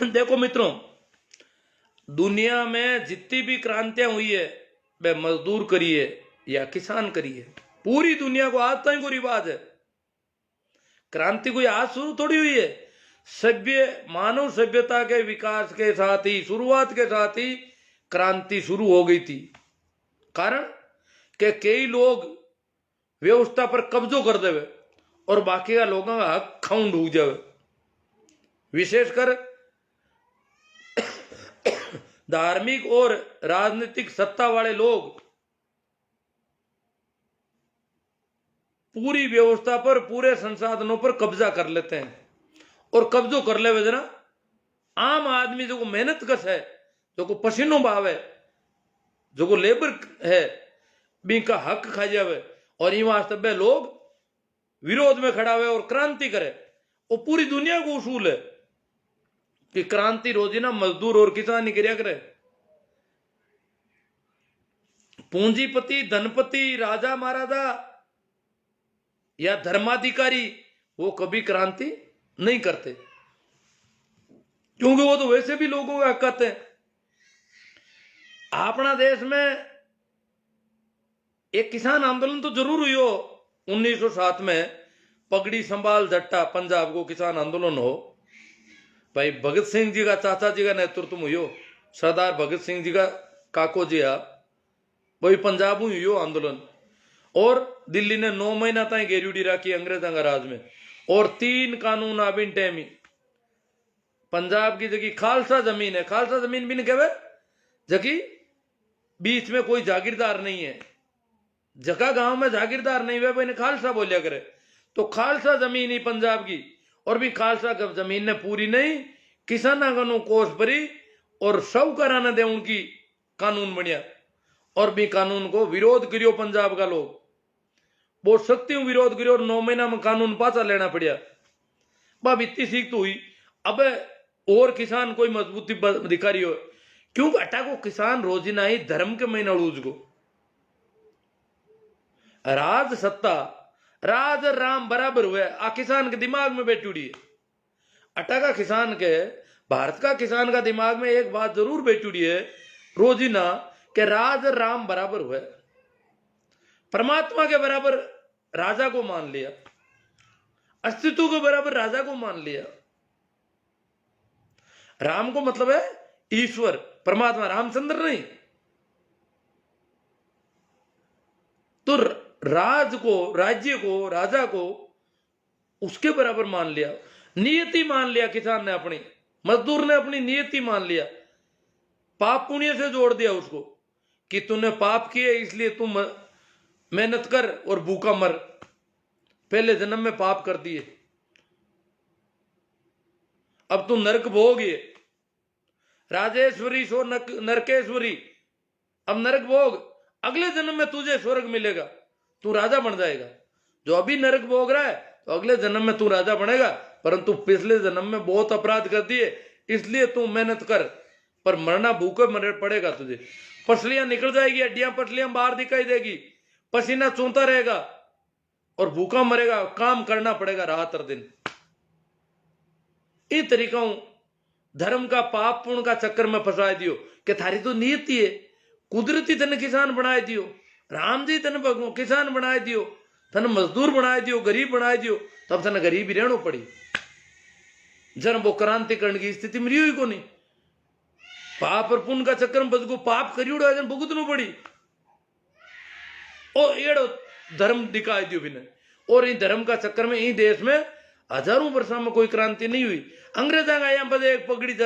[SPEAKER 1] देखो मित्रों, दुनिया में जितनी भी क्रांतियां हुई है वह मजदूर करी है या किसान करी है, पूरी दुनिया को आज तक को रिवाज है। क्रांति कोई आज शुरू थोड़ी हुई है, मानव सभ्यता के विकास के साथ ही, शुरुआत के साथ ही क्रांति शुरू हो गई थी। कारण कि कई लोग व्यवस्था पर कब्जो कर देवे और बाकी का लोगों का हक खाऊं डूब जावे। विशेषकर धार्मिक और राजनीतिक सत्ता वाले लोग पूरी व्यवस्था पर, पूरे संसाधनों पर कब्जा कर लेते हैं। और कब्जो कर ले जना आम आदमी जो को मेहनत कस है, जो को पसीनो भाव है, जो को लेबर है, भी का हक खा जावे। और ये वास्तव लोग विरोध में खड़ा हुए और क्रांति करे। वो पूरी दुनिया को उसूल है कि क्रांति रोजीना मजदूर और किसान ही क्रिया करे। पूंजीपति, धनपति, राजा महाराजा या धर्माधिकारी वो कभी क्रांति नहीं करते, क्योंकि वो तो वैसे भी लोगों का हक कहते हैं। अपना देश में एक किसान आंदोलन तो जरूर हुई हो 1907 में, पगड़ी संभाल जट्टा पंजाब को किसान आंदोलन हो। भाई भगत सिंह जी का चाचा जी का नेतृत्व में हो, सरदार भगत सिंह जी का काको जी आ वही पंजाब में हुई आंदोलन। और दिल्ली ने 9 महीना तक घेरूडी राखी अंग्रेजों का राज में। और 3 कानून आबिन टेमी पंजाब की जगह खालसा जमीन है, खालसा जमीन भी नहीं कहे जबकि बीच में कोई जागीरदार नहीं है, जगह गांव में जागीरदार नहीं हुए भाई खालसा बोलिया करे। तो खालसा जमीन ही पंजाब की, और भी खालसा जमीन ने पूरी नहीं किसाना का कोष भरी और साहूकारा ने दे उनकी कानून बढ़िया। और भी कानून को विरोध करियो पंजाब का लोग, बहुत सख्ती विरोध करियो और 9 महीना में कानून पाचा लेना पड़िया। बाब इतनी सीख तो हुई। अब और किसान कोई मजबूती दिखा रही हो, क्यों अटा को किसान रोजीना ही धर्म के महीना लूज को राज सत्ता राज राम बराबर हुए आ किसान के दिमाग में बैठी उड़ी है। अटा का किसान के, भारत का किसान का दिमाग में एक बात जरूर बैठी उड़ी है रोजीना के राज राम बराबर हुए। परमात्मा के बराबर राजा को मान लिया, अस्तित्व के बराबर राजा को मान लिया। राम को मतलब है ईश्वर, परमात्मा, रामचंद्र नहीं। तो राज को, राज्य को, राजा को उसके बराबर मान लिया, नियति मान लिया। किसान ने अपनी, मजदूर ने अपनी नियति मान लिया, पाप पुण्य से जोड़ दिया उसको कि तूने पाप किए इसलिए तू मेहनत कर और भूखा मर। पहले जन्म में पाप कर दिए, अब तू नरक भोग। ये राजेश्वरी सो नरकेश्वरी, अब नरक भोग, अगले जन्म में तुझे स्वर्ग मिलेगा, तू राजा बन जाएगा। जो अभी नरक भोग रहा है तो अगले जन्म में तू राजा बनेगा, परंतु पिछले जन्म में बहुत अपराध कर दिए इसलिए तू मेहनत कर, पर मरना भूखे मर पड़ेगा तुझे। पसलियां निकल जाएगी, हड्डियां पसलियां बाहर दिखाई देगी, पसीना चूंता रहेगा और भूखा मरेगा, काम करना पड़ेगा रात और दिन। इन तरीकों धर्म का पाप पुण्य का चक्कर में फंसा दियो कि थारी तो नियति है, कुदरती तन किसान बनाए दियो, राम जी तन किसान बनाए दियो, तन मजदूर बनाए दियो, गरीब बनाए दियो, तब तन गरीब ही रहना पड़ी। जन वो क्रांति करने की स्थिति में रही को नहीं, पाप और पुण्य का चक्कर में बस को पाप करी उड़ा जन भुगतनो पड़ी और एड़ो धर्म दिखाई दियो बिना। और इन धर्म का चक्कर में इन देश में हजारों वर्षों में कोई क्रांति नहीं हुई। अंग्रेजा का यहाँ पर एक पगड़ी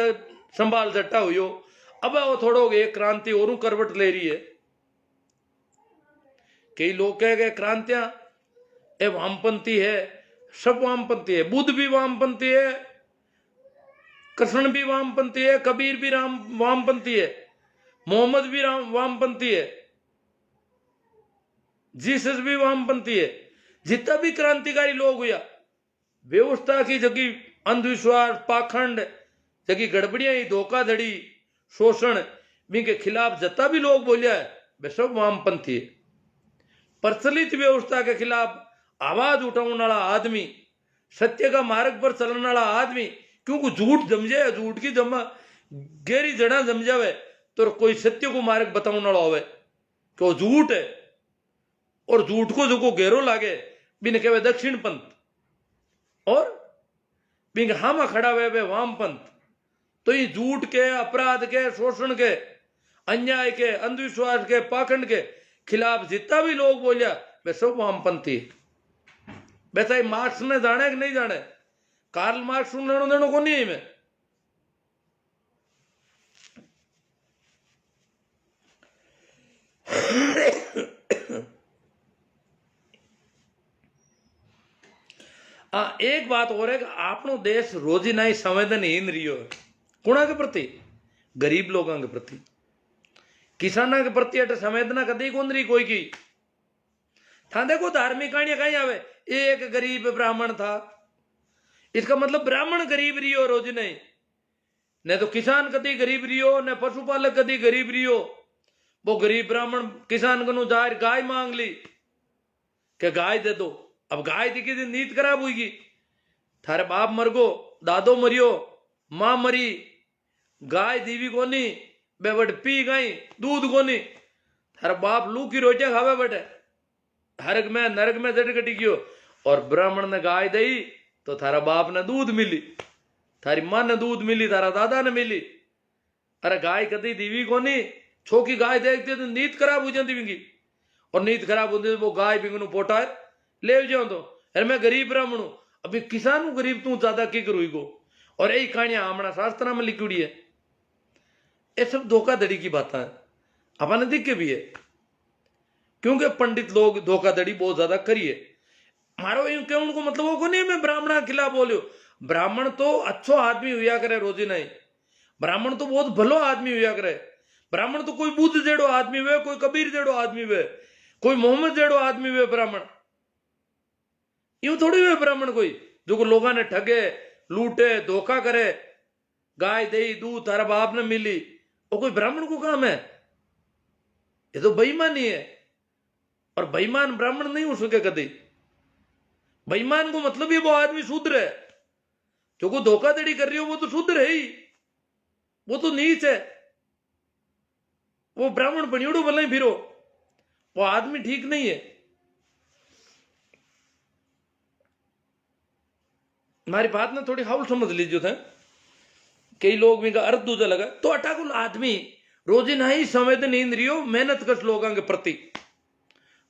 [SPEAKER 1] संभाल जट्टा हुई हो, अब वो थोड़ो एक क्रांति और करवट ले रही है। कई लोग कह गए क्रांतियां ए वामपंथी है, सब वामपंथी है, बुद्ध भी वामपंथी है, कृष्ण भी वामपंथी है, कबीर भी वामपंथी है, मोहम्मद भी वामपंथी है, जीसस भी वामपंथी है। जितना भी क्रांतिकारी लोग हुआ, व्यवस्था की जगह अंधविश्वास, पाखंड जगह गड़बड़ियां, धोखाधड़ी, शोषण के खिलाफ जितना भी लोग बोलिया है वे सब वामपंथी है। प्रचलित व्यवस्था के खिलाफ आवाज उठाने वाला आदमी, सत्य का मार्ग पर चलने वाला आदमी, क्योंकि झूठ जमजे, झूठ की जमा गहरी जड़ा जम जावे तो कोई सत्य को मार्ग बताने वाला होवे कि वो झूठ है, और झूठ को जो को गहरो लागे बिन कहे दक्षिण पंथ, और बिन हामा खड़ा हुए वे वामपंथ। तो ये झूठ के, अपराध के, शोषण के, अन्याय के, अंधविश्वास के, पाखंड के खिलाफ जितना भी लोग बोलिया वे सब वामपंथी। वैसा मार्क्स ने जाने कि नहीं जाने, कार्ल मार्क्स लेनो देनो को नहीं है मैं। हाँ, एक बात और है कि आपनो देश रोजीना ही संवेदनहीन रियो है कुणा के प्रति, गरीब लोगों के प्रति, किसाना के प्रति अट संवेदना कदी कौन रही कोई की। था देखो धार्मिक कहानियां कहीं आवे, एक गरीब ब्राह्मण था, इसका मतलब ब्राह्मण गरीब रियो रोज नहीं तो किसान कदी गरीब रियो, न पशुपालक कदी गरीब रियो। वो गरीब ब्राह्मण किसान को जाहिर गाय मांग ली कि गाय दे दो। अब गाय दिखी थी, नींद खराब हुई, थारे बाप मर गो, दादो मरियो, मां मरी, गाय दीवी कोनी, बेबट पी गई दूध कोनी, थारा बाप लू की रोटियां खावे बैठे, नरक में जट कटी गयो। और ब्राह्मण ने गाय दई तो थारा बाप ने दूध मिली, थारी मां ने दूध मिली, थारा दादा ने मिली। अरे गाय कदी दीवी कोनी, छोकी गाय देखती तो नींद खराब हो जाती विंगी, और नींद खराब होती वो गाय बिंगनू पोटा ले जाओ। तो अरे मैं गरीब ब्राह्मण हूं, अभी किसान हूं गरीब, तू ज्यादा की करू गो। और यही कहानियां हमारा शास्त्र में लिखी है। ये सब धोखाधड़ी की बात है, अपन दिखे भी है, क्योंकि पंडित लोग धोखाधड़ी बहुत ज्यादा करिए। मारो यूं क्यों उनको मतलब वो को नहीं मैं ब्राह्मण के खिलाफ बोलियो। ब्राह्मण तो अच्छो आदमी हुआ करे रोजी नहीं, ब्राह्मण तो बहुत भलो आदमी हुआ करे। ब्राह्मण तो कोई बुद्ध जेड़ो आदमी हुए, कोई कबीर जेड़ो आदमी हुए, कोई मोहम्मद जेड़ो आदमी हुए। ब्राह्मण यूं थोड़ी हुए ब्राह्मण कोई जो को लोगों ने ठगे, लूटे, धोखा करे, गाय दही दूध तारा बाप ने मिली, वो कोई ब्राह्मण को काम है? ये तो बेईमानी है। और बेईमान ब्राह्मण नहीं हो सके कभी। बेईमान को मतलब ही वो आदमी शूद्र है, जो को धोखाधड़ी कर रही हो वो तो शूद्र है ही, वो तो नीच है। वो ब्राह्मण बनियोड़ो भले ही फिरो, वो आदमी ठीक नहीं है। हमारी बात ना थोड़ी हाउल समझ लीजिए थे। कई लोग भी का अर्थ दूजा लगा तो अटाकुल आदमी रोजी नहीं संवेदनहीन रियो मेहनत कश लोगों के प्रति,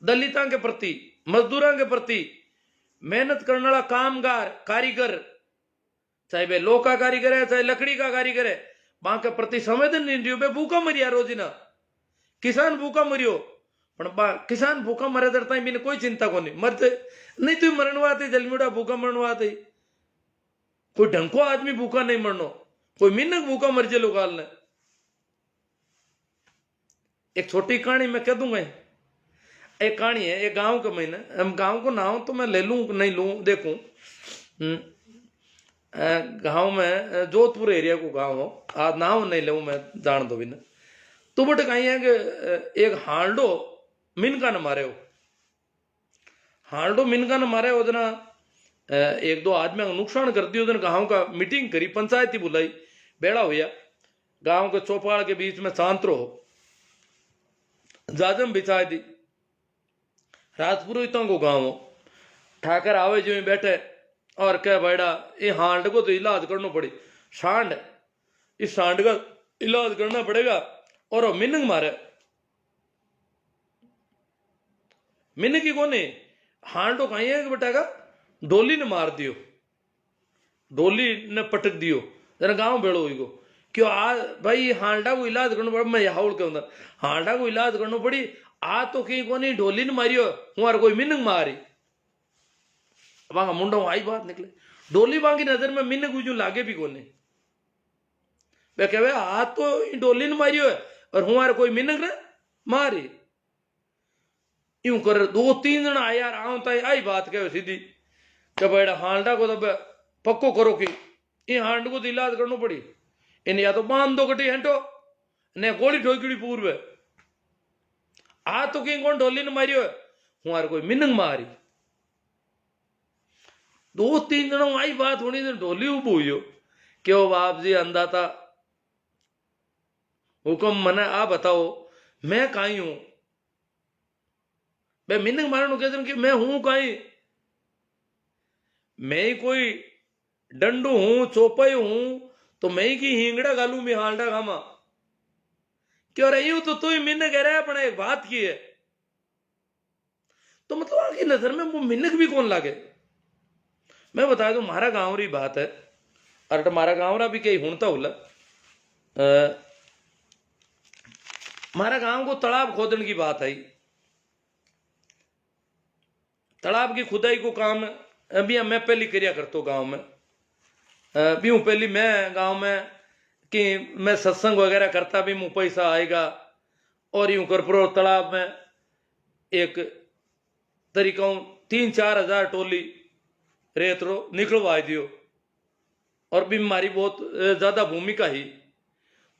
[SPEAKER 1] दलितों के प्रति, मजदूरों के प्रति, मेहनत करने वाला कामगार कारीगर, चाहे वे लोह का कारीगर है चाहे लकड़ी का कारीगर है, वहां के प्रति संवेदनहीन रियो। बे भूखा मरिया रोजी ना, किसान भूखा मरियो, किसान भूखा मरे दरता मैंने कोई चिंता को नहीं, मरते नहीं तू मरणवाते जलमीड़ा भूखा मरणवाते, कोई ढंग को आदमी भूखा नहीं मरनो, कोई मिनक भूखा मर जे लोग ने। एक छोटी कहानी मैं कह दूंगा, एक कहानी है एक गांव के महीने, हम गांव को नाम तो मैं ले लूं नहीं लूं देखूं। गांव में जोधपुर एरिया को गांव हो, आज नाम नहीं लूं मैं जान दो बिना। तो बट कहीं है कि एक हांडो मिनका ने मारे हो, हांडो मिनका ने मारे हो जना, एक दो आदमी का नुकसान कर दियो। गांव का मीटिंग करी, पंचायती बुलाई, बेड़ा हुआ गांव के चौपाल के बीच में शांत रहो, जाजम बिछा दी। राजपुरोहितों को गांव हो, ठाकर आवे जो बैठे और कह बैठा ये हांड को तो इलाज करना पड़ी, सांड इस सांड का इलाज करना पड़ेगा। और वो मिनंग मारे, मिनंग की कोने हांडो कहीं है बेटा डोली ने मार दियो, डोली ने पटक दियो। जरा गांव बेड़ो हुई को क्यों आ भाई हांडा को इलाज करना पड़ा। मैं हाउल के अंदर हांडा को इलाज करना पड़ी, आ तो कहीं कोनी डोली ने मारियो, हमारा कोई मिनंग मारी। वहां मुंडा आई बात निकले, डोली वहां की नजर में मिनंग जो लागे भी कोने। वे कहे आ तो डोली ने मारियो है और हमारा कोई मिनंग ने मारी। यूं कर दो तीन जन आया आऊं आई बात कहे सीधी कि बेटा हांडा को तो पक्को करो कि ये हांड को तो इलाज करना पड़ी, इन या तो बांध दो कटी हंटो ने गोली ठोकड़ी पूर्व। आ तो कहीं कौन ढोली ने मारियो है, हमारे कोई मिनंग मारी। दो तीन जनों आई बात होनी तो ढोली उब हुई हो क्यों बाप जी अंधा था, हुक्म मना आ बताओ मैं कहीं हूं। मैं मिनंग मारने कहते कि मैं हूं कहीं, मैं ही कोई डंडू हूं चौपाई हूं तो मैं ही की हिंगड़ा गालू में हालडा गामा क्यों रही हूं। तो तू ही मिन्न कह रहा है अपने एक बात की है, तो मतलब आपकी नजर में वो मिन्नक भी कौन लागे। मैं बता दूं हमारा गाँव री बात है, और हमारा गाँव रा भी कहीं हुणता होला। हमारा गांव को तालाब खोदने की बात आई। तालाब की खुदाई को काम अभी मैं पहली करिया करता गांव में। अभी हूँ पहली मैं गांव में कि मैं सत्संग वगैरह करता भी मुँह पैसा आएगा, और यूं कर प्रो तालाब में एक तरीका 3-4 हजार टोली रेत रो निकलवा दियो, और भी हमारी बहुत ज्यादा भूमिका ही।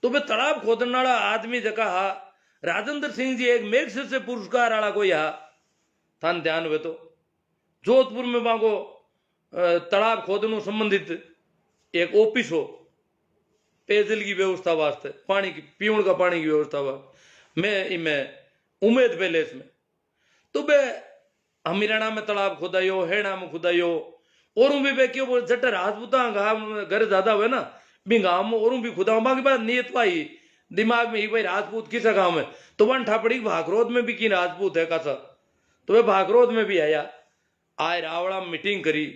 [SPEAKER 1] तो वे तालाब खोदने वाला आदमी जका हा राजेंद्र सिंह जी, एक मेघ से पुरस्कार वाला कोई हा थान ध्यान हुए तो जोधपुर में बागो तालाब खोदने संबंधित एक ऑफिस हो, पेयजल की व्यवस्था वास्ते, पानी की पीने का पानी की व्यवस्था वास्ते, मैं इनमें उम्मीद पैलेस में। तो बे हमीराणा में तालाब खुदायो, हेड़ा में खुदायो, और भी बे क्यों बोल जट राजपूता घर ज्यादा हुए ना भी गाँव में, और भी खुदा बाकी बात नियत पाई दिमाग में ही भाई राजपूत किसा गाँव में, तो वन ठापड़ी भागरोद में भी की राजपूत है कासा, तो वे भागरोद में भी आया। आए रावड़ा में मीटिंग करी,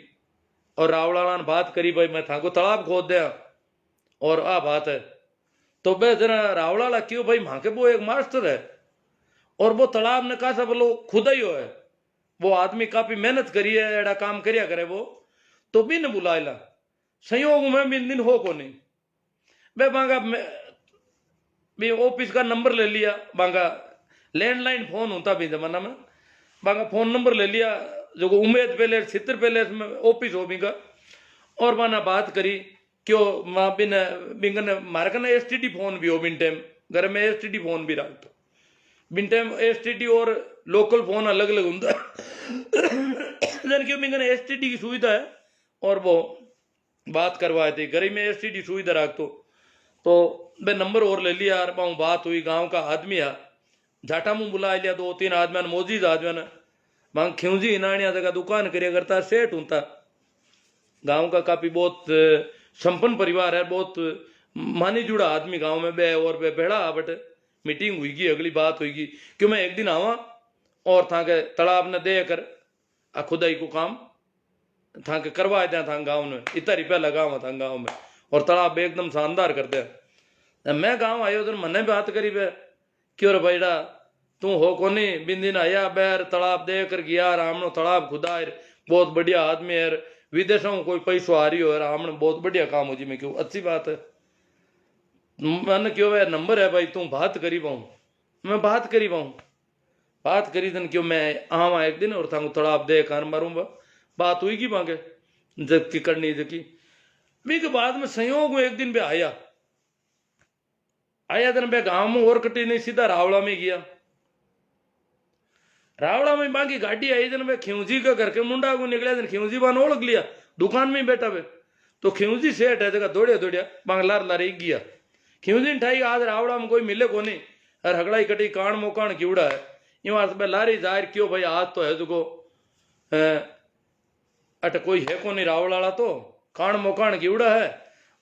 [SPEAKER 1] और रावड़ा ने बात करी भाई मैं था को तालाब खोद दिया, और आ बात है। तो बे जरा रावड़ा क्यों भाई वहां के वो एक मास्टर है, और वो तालाब ने कहा बोलो खुदा ही हो है, वो आदमी काफी मेहनत करी है, एड़ा काम करिया करे वो, तो भी न बुलाएला संयोग में बिन दिन हो को नहीं। बे बांगा भी ऑफिस का नंबर ले लिया, बांगा लैंडलाइन फोन होता भी जमाना में, बांगा फोन नंबर ले लिया जो उम्मीद पहले छित्र पहले में ऑफिस हो बिंगा, और माना बात करी क्यों माँ बिन बिंगन मारे कना एसटीडी फोन भी हो बिन टाइम, घर में एसटीडी फोन भी रखते बिन टाइम, एसटीडी और लोकल फोन अलग अलग होता जन क्यों बिंगन एसटीडी की सुविधा है, और वो बात करवाए थे घर में एसटीडी सुविधा रखतो। तो मैं नंबर और ले लिया, और पाऊँ बात हुई, गांव का आदमी है झाटा मुँह बुला लिया, 2-3 आदमी ने मोजीद आदमी ने मांग खिंजी हिनाणिया जगह दुकान करिया करता, सेठ होता गांव का, काफी बहुत संपन्न परिवार है, बहुत मानी जुड़ा आदमी गांव में बे, और बे बेड़ा बट मीटिंग हुई, अगली बात हुई क्यों मैं एक दिन आवा और था के तालाब ने दे कर खुदाई को काम था के करवा दिया था गांव में, इतना रुपया लगा हुआ था गांव में, और तालाब एकदम शानदार कर दिया। मैं गांव आयो तो मैंने बात करी बे क्यों रे भाईड़ा तू हो कोनी, बिन दिन आया बैर तालाब दे कर गया, रामनो तालाब खुदा बहुत बढ़िया आदमी है, विदेशों में कोई पैसो आ रही हो, रामने बहुत बढ़िया काम हो जी। मैं क्यों अच्छी बात है, मैंने क्यों वह नंबर है भाई तू बात करी पाऊँ, मैं बात करी पाऊँ, बात करी दिन क्यों मैं आवा एक दिन, और था तालाब दे कर मारूंगा, बात हुई कि मांगे जबकि करनी जबकि भी के बाद में संयोग में एक दिन भी आया दिन बे गांव में और कटी नहीं, सीधा रावड़ा में गया। रावड़ा में बाकी गाड़ी आई दिन में खिंजी का घर के मुंडा को निकला, दिन खिंजी बान ओढ़ लिया, दुकान में ही बैठा बे, तो खिंजी सेठ है जगह दौड़िया दौड़िया बांगलार लारे गया, खिंजी ठाई आज रावड़ा में कोई मिले को नहीं, और हगड़ाई कटी कान मोकान कीड़ा है, ये लारी जाहिर क्यों भाई आज तो है जो अट कोई है को नहीं रावड़ वाला, तो कान मोकान कीड़ा है,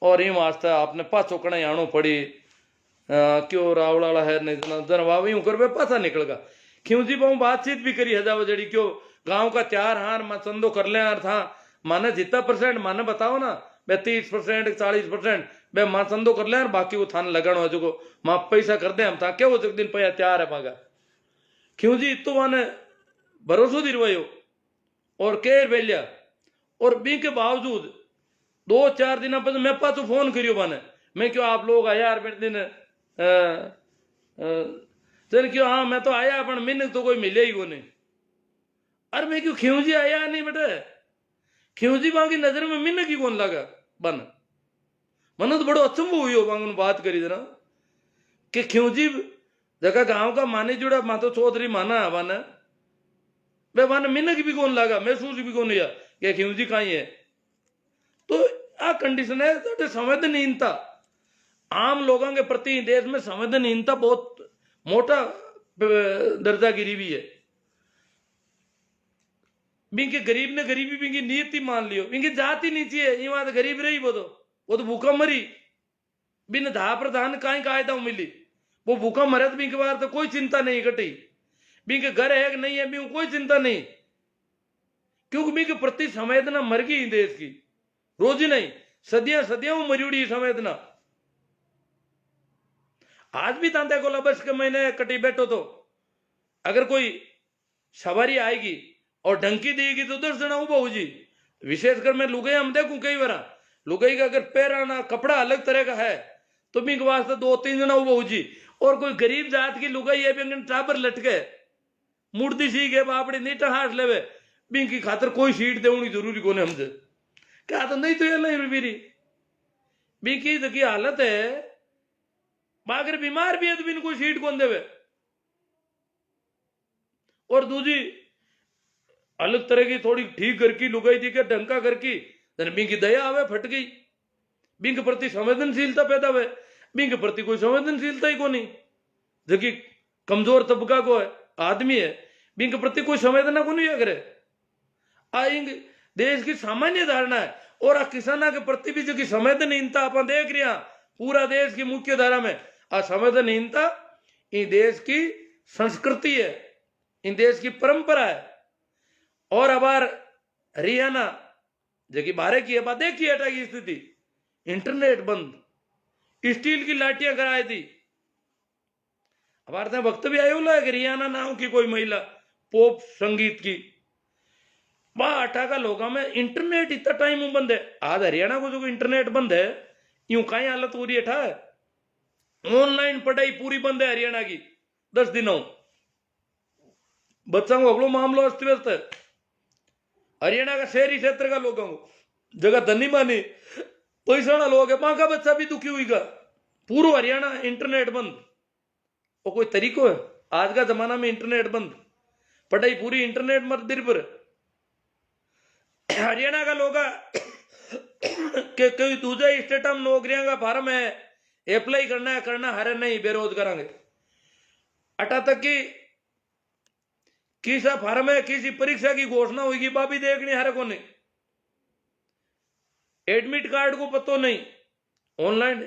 [SPEAKER 1] और ये वास्ते आपने पाछो कड़े आनो पड़ी क्यों रावड़ वाला है नहीं जनवाब यूं कर पासा निकलगा। क्यों जी बहु बातचीत भी करी हजाव जड़ी क्यों गांव का 4 हार मैं चंदो कर ले यार था, माने जितना परसेंट माने बताओ ना, बे 30% 40% बे मां चंदो कर ले यार, बाकी वो थान लगन हो जो मां पैसा कर दे हम था क्या वो एक दिन पैसा तैयार है मांगा। क्यों जी तो माने भरोसो दिलवायो और केर बेलिया, और बी के बावजूद 2-4 दिन बाद मैं पास फोन करियो माने, मैं क्यों आप लोग आया यार बेट दिन चल क्यों हाँ मैं तो आया पर मिन तो कोई मिले ही को नहीं, अरे मैं क्यों क्यों जी आया नहीं बेटे, क्यों जी वहां की नजर में मिन की कौन लगा बन, मन तो बड़ो अचंभ हुई हो वहां बात करी जरा कि क्यों जी जगह गांव का माने जुड़ा मातो चौधरी माना है बन बे बन मिनक भी कौन लगा, महसूस भी कौन किया कि क्यों जी कहीं है। तो आ कंडीशन है तो संवेदनहीनता आम लोगों के प्रति देश में संवेदनहीनता बहुत मोटा दर्जा गिरी हुई है। बिंके गरीब ने गरीबी बिंकी नीति मान लियो, बिंकी जाति नीची है ये बात गरीब रही वो तो भूखा मरी बिन धा प्रधान काई कायदा मिली, वो भूखा मरे तो बिंके बार तो कोई चिंता नहीं कटी, बिंके घर है कि नहीं है बिंक कोई चिंता नहीं, क्योंकि भी के प्रति संवेदना मर गई देश की, रोज ही नहीं, सदियां सदियां वो मरी उड़ी संवेदना। आज भी तांते को बस के महीने कटी बैठो तो अगर कोई सवारी आएगी और ढंकी देगी तो 10 जना उबा हो जी। विशेषकर मैं लुगाई हम देखूं कई बार लुगाई का अगर पैराना कपड़ा अलग तरह का है तो भी वास्ते 2-3 जना उबा हो जी। और कोई गरीब जात की लुगाई है भी टाबर लटके मूर्ति सी के बापड़ी नीटा हाथ लेवे बिंग की खातर कोई सीट देनी जरूरी को हमसे क्या तो नहीं तो ये नहीं मेरी बी की हालत है अगर बीमार भी है तो बिन कोई सीट कौन देवे। और दूसरी अलग तरह की थोड़ी ठीक करके लुगाई दी के ढंका करके बिंग की दया आवे फट गई, बिंग प्रति संवेदनशीलता पैदा हुए, बिंग प्रति कोई संवेदनशीलता ही को नहीं। जबकि कमजोर तबका को है आदमी है बिंग प्रति कोई संवेदना को नहीं करे। आएंगे देश की सामान्य धारणा है और किसाना के प्रति भी जो संवेदनहीनता आप देख रहे हैं पूरा देश की मुख्य धारा में असंवेदनहीनता इन देश की संस्कृति है, इन देश की परंपरा है। और अब हरियाणा जो बारे की बात देखिए हटा की स्थिति, इंटरनेट बंद, स्टील की लाठियां कराई थी। हमारे वक्त भी आयो कि हरियाणा नाम की कोई महिला पॉप संगीत की वहां अटा का लोगों में इंटरनेट इतना टाइम बंद है। आज हरियाणा को जो इंटरनेट बंद है यूं कहीं हालत हो रही है, ऑनलाइन पढ़ाई पूरी बंद है हरियाणा की 10 दिनों। बच्चों को अगलो मामलो अस्त व्यस्त है। हरियाणा का शहरी क्षेत्र का लोगों को जगह धनी मानी पैसा ना लोग है वहां का बच्चा भी दुखी हुई का पूरा हरियाणा इंटरनेट बंद। वो कोई तरीको है आज का जमाना में इंटरनेट बंद, पढ़ाई पूरी इंटरनेट पर निर्भर। हरियाणा का लोग के कोई दूसरे स्टेट में नौकरियां का फार्म है अप्लाई करना हरे नहीं बेरोजगार अटा तक की किसा फार्म है किसी परीक्षा की घोषणा होगी बाबी देखनी हरे को नहीं, एडमिट कार्ड को पतो नहीं, ऑनलाइन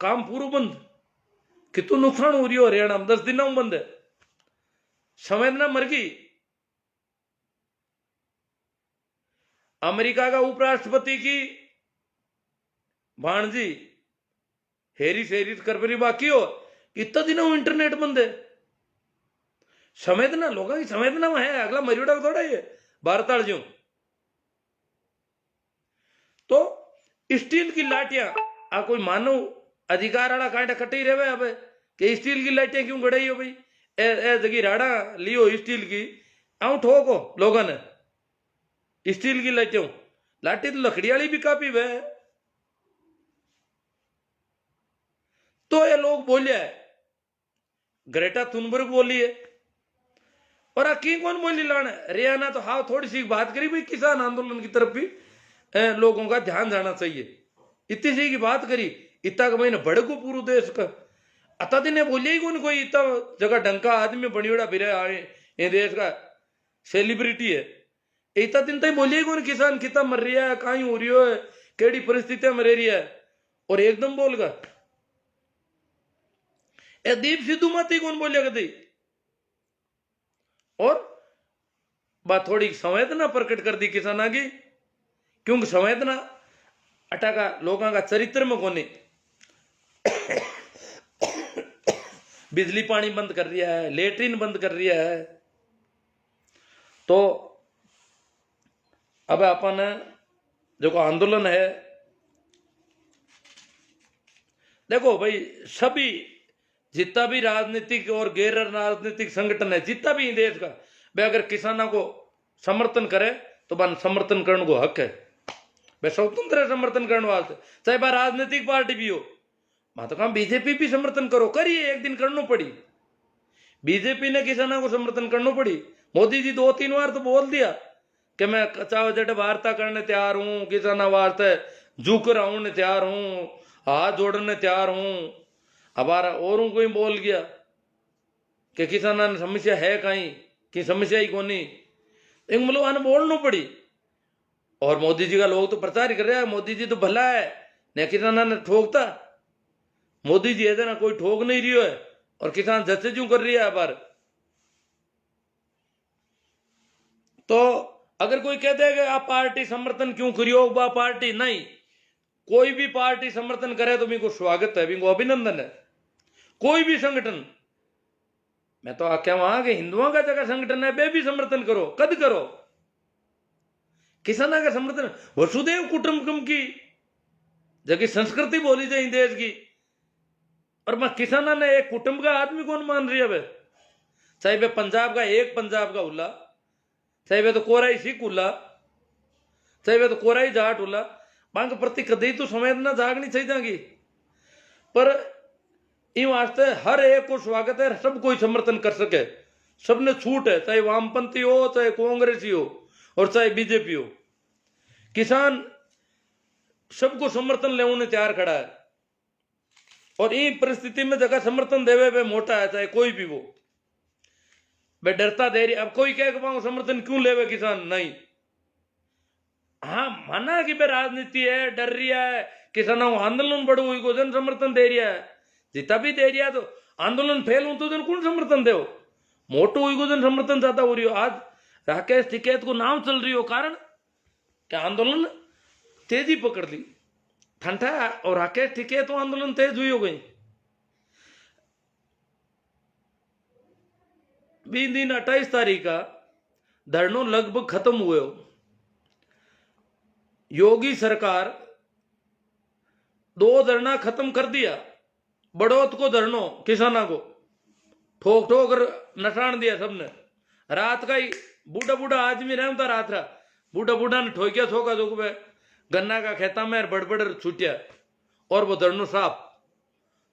[SPEAKER 1] काम पूरा बंद। कितना नुकसान हो रही हो हरियाणा में 10 दिनों में बंद है, संवेदना मर गई। अमेरिका का उपराष्ट्रपति की भाणजी हेरिस करबरी बाकी हो इतना दिनों इंटरनेट बंद है। संवेदना लोगों की संवेदना में है, अगला मरियोड़ा थोड़ा ही है भारताल जो। तो स्टील की लाठियां आ कोई मानव अधिकार वाला कांटा कटे ही रहे अब कि स्टील की लाठियां क्यों गड़ाई हो भाई ए जगी राड़ा लियो स्टील की आऊं ठोको लोगों ने स्टील की लाठियों लाठी तो लकड़ी वाली भी काफी वह। तो ये लोग बोलिया है ग्रेटा थुनबर्ग बोली है और की कौन बोली लाना हरियाणा तो हाँ थोड़ी सी बात करी भाई किसान आंदोलन की तरफ भी लोगों का ध्यान जाना चाहिए। इतनी सी की बात करी इतना का महीने भड़को पूरे देश का अता दिन बोलिया ही कौन कोई इतना जगह ढंका आदमी बड़ीड़ा फिर आए ये देश का सेलिब्रिटी है इतना दिन तक बोलिए कौन किसान कितना मर रहा है कहीं हो रही है केड़ी परिस्थितियां में रह रही है और एकदम बोल गा दीप सिद्धू माती कौन बोलिया कदी। और बात थोड़ी संवेदना प्रकट कर दी किसाना की क्योंकि संवेदना अटा का लोगों का चरित्र में कोने बिजली पानी बंद कर दिया है, लेटरिन बंद कर दिया है। तो अब अपन जो आंदोलन है देखो भाई सभी जितना भी राजनीतिक और गैर राजनीतिक संगठन है जितना भी देश का भाई अगर किसानों को समर्थन करे तो बन समर्थन करने को हक है भाई स्वतंत्र है समर्थन करने वास्ते चाहे बार राजनीतिक पार्टी भी हो। मैं तो कहा बीजेपी भी समर्थन करो करिए एक दिन करना पड़ी बीजेपी ने किसानों को समर्थन करना पड़ी। मोदी जी 2-3 बार तो बोल दिया कि मैं चाहो जट वार्ता करने तैयार हूं किसानों वास्ते झुक रहा हूं तैयार हूं हाथ जोड़ने तैयार हूं। हमारा औरों को ही बोल गया कि किसानों ने समस्या है कहीं कि समस्या ही कोनी एक मतलब आने बोलना पड़ी। और मोदी जी का लोग तो प्रचार ही कर रहे हैं मोदी जी तो भला है न किसानों ने ठोकता मोदी जी ऐसा ना कोई ठोक नहीं रही है और किसान जैसे क्यों कर रही है बार। तो अगर कोई कहते हैं कि आप पार्टी समर्थन क्यों करियो, बा पार्टी नहीं, कोई भी पार्टी समर्थन करे तो मेरे को स्वागत है, मेरे को अभिनंदन है। कोई भी संगठन, मैं तो आख्या वहां के हिंदुओं का जगह संगठन है, बे भी समर्थन करो, कद करो। किसाना का समर्थन, वसुदेव कुटुंबकम की जगह संस्कृति बोली जाए देश की, और मैं किसाना ने एक कुटुंब का आदमी कौन मान रही है? चाहे वे पंजाब का, एक पंजाब का उल्ला, चाहे वे तो कोराई सिख उल्ला, चाहे वे तो कोराई जाट उल्ला, मांग प्रति कदे तो संवेदना जागनी चाहिए। पर इन वास्ते हर एक को स्वागत है, सब कोई समर्थन कर सके, सबने छूट है, चाहे वामपंथी हो, चाहे कांग्रेसी हो, और चाहे बीजेपी हो। किसान सबको समर्थन लेने तैयार खड़ा है, और इन परिस्थिति में जगह समर्थन देवे वे मोटा है, चाहे कोई भी वो, वे डरता दे रही। अब कोई कह समर्थन क्यों लेवे किसान, नहीं, हाँ माना कि वे राजनीति है, डर रही है, किसानों को आंदोलन बढ़ो हुई को जन समर्थन दे रहा है, जितना भी दे रहा है, तो आंदोलन फेल हो तो जन कौन समर्थन दे, मोटो हुई को जन समर्थन ज्यादा हो रही हो। आज राकेश टिकैत को नाम चल रही हो, कारण क्या आंदोलन तेजी पकड़ ली ठंडा, और राकेश टिकैत तो आंदोलन तेज हुई हो गई। 20 दिन 28 तारीख का धरनों लगभग खत्म हुए हो। योगी सरकार 2 धरना खत्म कर दिया, बड़ौत को धरनो, किसाना को ठोक ठोक नटान दिया सबने। रात का ही बूढ़ा बूढ़ा आदमी रहता, रात रहा बूढ़ा बूढ़ा ने ठोकिया ठोका जो गन्ना का खेता में बड़बड़ छूटिया, और वो धरनो साफ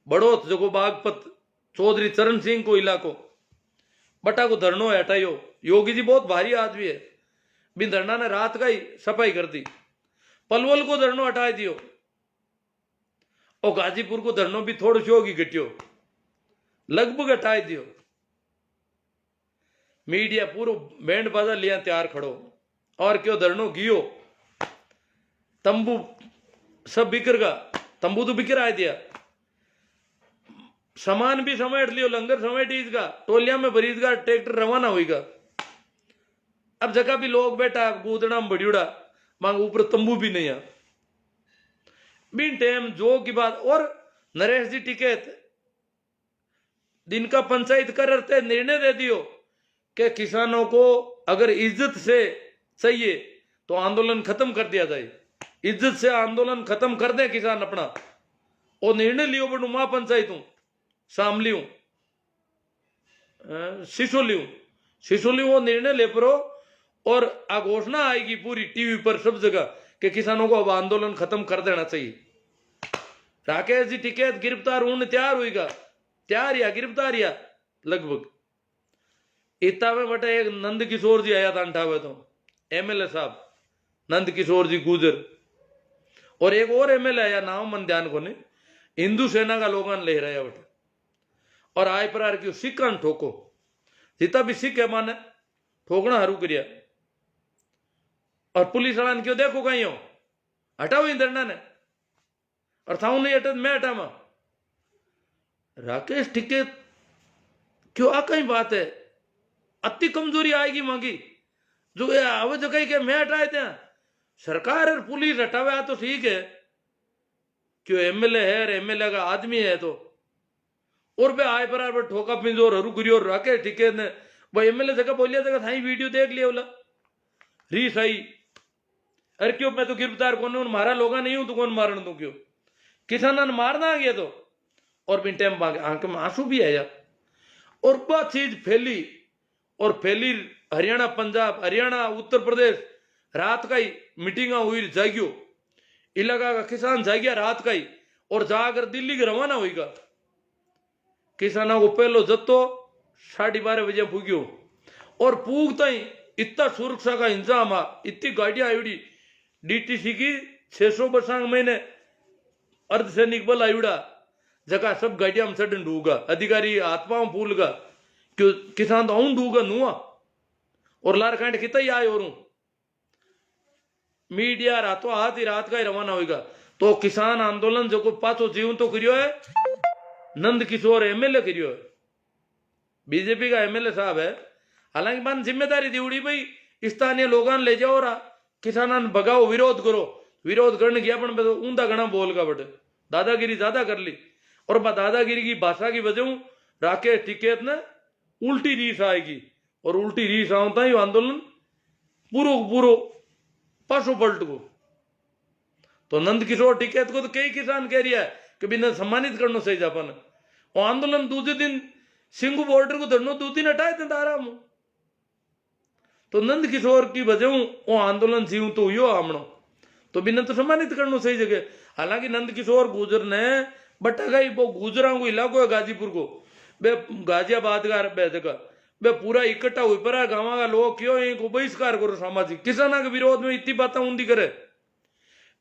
[SPEAKER 1] बड़ौत जो बागपत चौधरी चरण सिंह को इलाको बटा को धरनो हटाइयो। योगी जी बहुत भारी आदमी है, बिन धरना ने रात का ही सफाई कर दी। पलवल को धरनो हटा दियो, और गाजीपुर को धरनो भी थोड़ी सी होगी घटियो, लगभग हटा दियो। मीडिया पूरा बैंड बाजा लिया तैयार खड़ो, और क्यों धरनो गियो, तंबू सब बिखर गा, तंबू तो बिखर आ दिया, सामान भी समेट लियो, लंगर समेट इसका, टोलिया में भरीजगा, ट्रैक्टर रवाना होगा। अब जगह भी लोग बैठा गूदड़ा में बड़ियोड़ा, मांग ऊपर तंबू भी नहीं है, बिन टाइम जो की बात। और नरेश जी टिकैत दिन का पंचायत कर रहे निर्णय दे दियो कि किसानों को अगर इज्जत से चाहिए तो आंदोलन खत्म कर दिया जाए, इज्जत से आंदोलन खत्म कर दे किसान अपना, और निर्णय लियो बड़ू महापंचायत हूं, शामली हूं, सिसोली वो निर्णय ले परो, और घोषणा आएगी पूरी टीवी पर सब जगह कि किसानों को अब आंदोलन खत्म कर देना चाहिए। राकेश जी टिकैत गिरफ्तार होने तैयार होगा, तैयार या गिरफ्तार या लगभग। इतना में बटे एक नंद किशोर जी आया था अंठावे, तो एमएलए साहब नंद किशोर जी गुजर, और एक और एमएलए आया, नाम मन ध्यान को नहीं, हिंदू सेना का लोगन ले रहा बटे, और आय प्रकार की सिक्का ठोको, जितना भी सिख है माने ठोकना हरू करिया। और पुलिस वाला ने क्यों देखो कहीं हो, हटाओ इन धरना ने, और था नहीं हटा मैं हटावा। राकेश टिकैत क्यों आ कहीं बात है, अति कमजोरी आएगी मांगी जो आवे जो कहीं के मैं हटाए थे, सरकार और पुलिस हटावे तो ठीक है, क्यों एमएलए है, एमएलए का आदमी है तो, और बे आए पर ठोका पिंजोर हरू करियो। राकेश टिकैत ने भाई एमएलए जगह बोलिया जगह था वीडियो देख लिया बोला रीस आई, अरे क्यों मैं तो गिरफ्तार कौन हूं, मारा लोग नहीं हूं तो कौन मारण दू, क्यों किसाना ने मारना आ गया तो। और बिन टाइम आंख में आंसू भी आया, और वह चीज फैली, और फैली हरियाणा, पंजाब, हरियाणा, उत्तर प्रदेश, रात का ही मीटिंग हुई, जागियो इलाका का किसान जागिया रात का ही, और जाकर दिल्ली के रवाना होगा। किसानों को पहलो जत्तो 12:30 बजे पूग्यो, और पूगता ही इतना सुरक्षा का इंतजाम आ, इतनी गाड़ियां आयुड़ी, डीटीसी की 600 बसांग महीने अर्धसैनिक बल आयुड़ा, जगह सब गाड़ियां में सडन डूगा, अधिकारी आत्माओं फूलगा, क्यों किसान तो आऊं डूगा नुआ, और लार कांट कितना ही आए, और मीडिया रातों हाथ ही रात का ही रवाना होगा। तो किसान आंदोलन जो को पाचो जीवन तो करियो है, नंद किशोर एमएलए करियो है, बीजेपी का एमएलए साहब है, हालांकि मान जिम्मेदारी दी उड़ी भाई स्थानीय लोगों ले जाओ रा किसाना ने भगाओ, विरोध करो। विरोध करने गया अपन तो ऊंधा घना बोल का बटे दादागिरी ज्यादा कर ली। और दादागिरी की भाषा की वजह राकेश टिकैत ने उल्टी रीस आएगी, और उल्टी रीस आवता ही आंदोलन पूरो पूरो पासो पलट को। तो नंद किशोर टिकैत को तो कई किसान कह रहा है कि बिना सम्मानित करना सही जापान। वो आंदोलन दूसरे दिन सिंगू बॉर्डर को धरनो 2 दिन हटाए थे आराम। तो नंद किशोर की वजह वो आंदोलन जीव तो यो आमणो, तो बिना तो सम्मानित करना सही जगह। हालांकि नंद किशोर गुजर ने बटा गई वो गुजरा को इलाको है गाजीपुर को, बे गाजियाबाद का बे जगह बे पूरा इकट्ठा हुई पर गाँव का लोग क्यों इनको बहिष्कार करो सामाजिक किसाना के विरोध में इतनी बातें ऊंधी करे।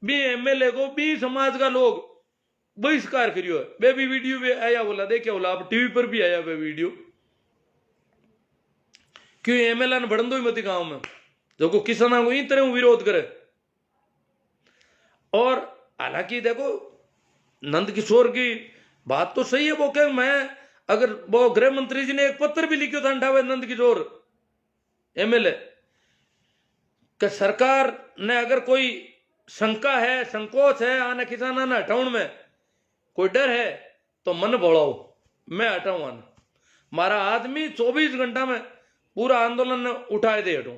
[SPEAKER 1] बी एमएलए को बी समाज का लोग बहिष्कार करियो है। बे भी वीडियो भी आया बोला, देखिए बोला अब टीवी पर भी आया बे वीडियो। क्यों एमएलए ने बढ़न दो ही मती गांव में जो किसाना को इन तरह विरोध करे। और हालांकि देखो नंद किशोर की बात तो सही है, वो कह मैं अगर वो गृह मंत्री जी ने एक पत्र भी लिखा था अंठावे नंद किशोर एमएलए कि सरकार ने अगर कोई शंका है संकोच है आने किसाना ने हटाउण में कोई डर है तो मन बोलाओ, मैं हटाऊं आना। मारा आदमी 24 घंटा में पूरा आंदोलन उठाए दे हटो।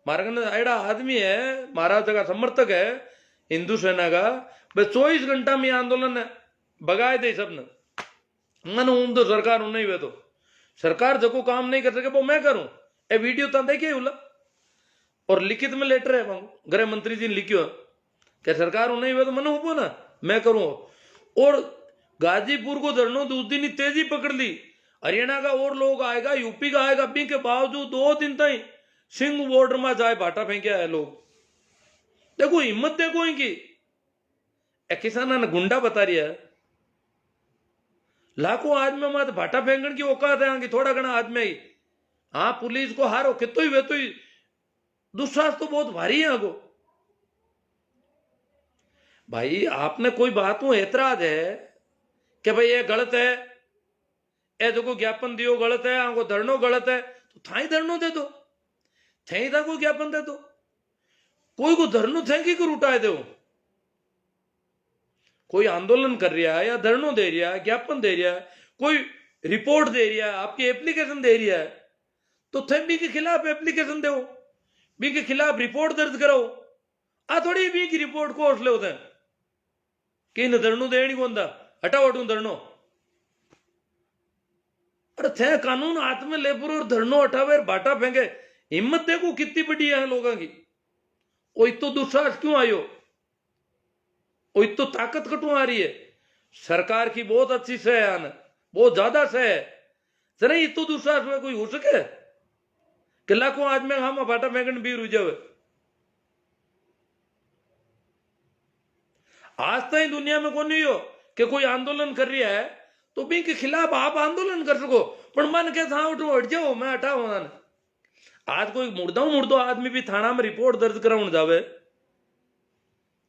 [SPEAKER 1] मारा एड़ा आदमी है, मारा जगह समर्थक है हिंदू सेना का, बस 24 घंटा में आंदोलन भगाए दे सबने। मन हूं तो सरकार हूं नहीं वे तो सरकार जो काम नहीं कर सके वो मैं करूं। ए वीडियो तो देखिए उला और लिखित में लेटर है गृह मंत्री जी ने लिखियो क्या सरकार हूं नहीं वे तो मन हूं ना मैं करूं। और गाजीपुर को धरनो 2 दिन तेजी पकड़ ली, हरियाणा का और लोग आएगा, यूपी का आएगा, बी के बावजूद 2 दिन तक सिंह बॉर्डर में जाए भाटा फेंकिया है लोग। देखो हिम्मत देखो इनकी, किसाना ने गुंडा बता रिया है। लाखों आदमी में भाटा फेंकने की औकात है आगे थोड़ा घना आदमी ही। हाँ पुलिस को हारो कितो ही वे तो ही दुस्साहस तो बहुत भारी है आगो। भाई आपने कोई बात में ऐतराज है कि भाई ये गलत है, ए जो ज्ञापन दियो गलत है, आगो धरनो गलत है, तो थाई धरनो दे दो, थे था कोई ज्ञापन दे दो। कोई को धरनो थे कि उठाए दो। कोई आंदोलन कर रहा है या धरनो दे रहा है, ज्ञापन दे रहा है, कोई रिपोर्ट दे रहा है, आपकी एप्लीकेशन दे रहा है, तो थे बी के खिलाफ एप्लीकेशन दो, बी के खिलाफ रिपोर्ट दर्ज करो। आ थोड़ी बी की रिपोर्ट को हौसले होते हैं कि इन धरनो देनी कौन था हटाओ हटू धरनो। अरे थे कानून हाथ में लेपुर और धरनो हटावे बाटा फेंके, हिम्मत देखो कितनी बड़ी है लोगों की। वो तो दुस्साहस क्यों आयो, वो तो ताकत कटू आ रही है। सरकार की बहुत अच्छी सह है आने, बहुत ज्यादा सह है। जरा ये तो दुस्साहस में कोई हो सके कि लाखों आदमी हम बाटा फेंकने भी रुझ जावे। आज तक दुनिया में कौन नहीं हो कि कोई आंदोलन कर रहा है तो भी के खिलाफ आप आंदोलन कर सको, पर मन के था उठो हट जाओ मैं हटाओ। आज कोई मुर्दो आदमी भी थाना में रिपोर्ट दर्ज कराने जावे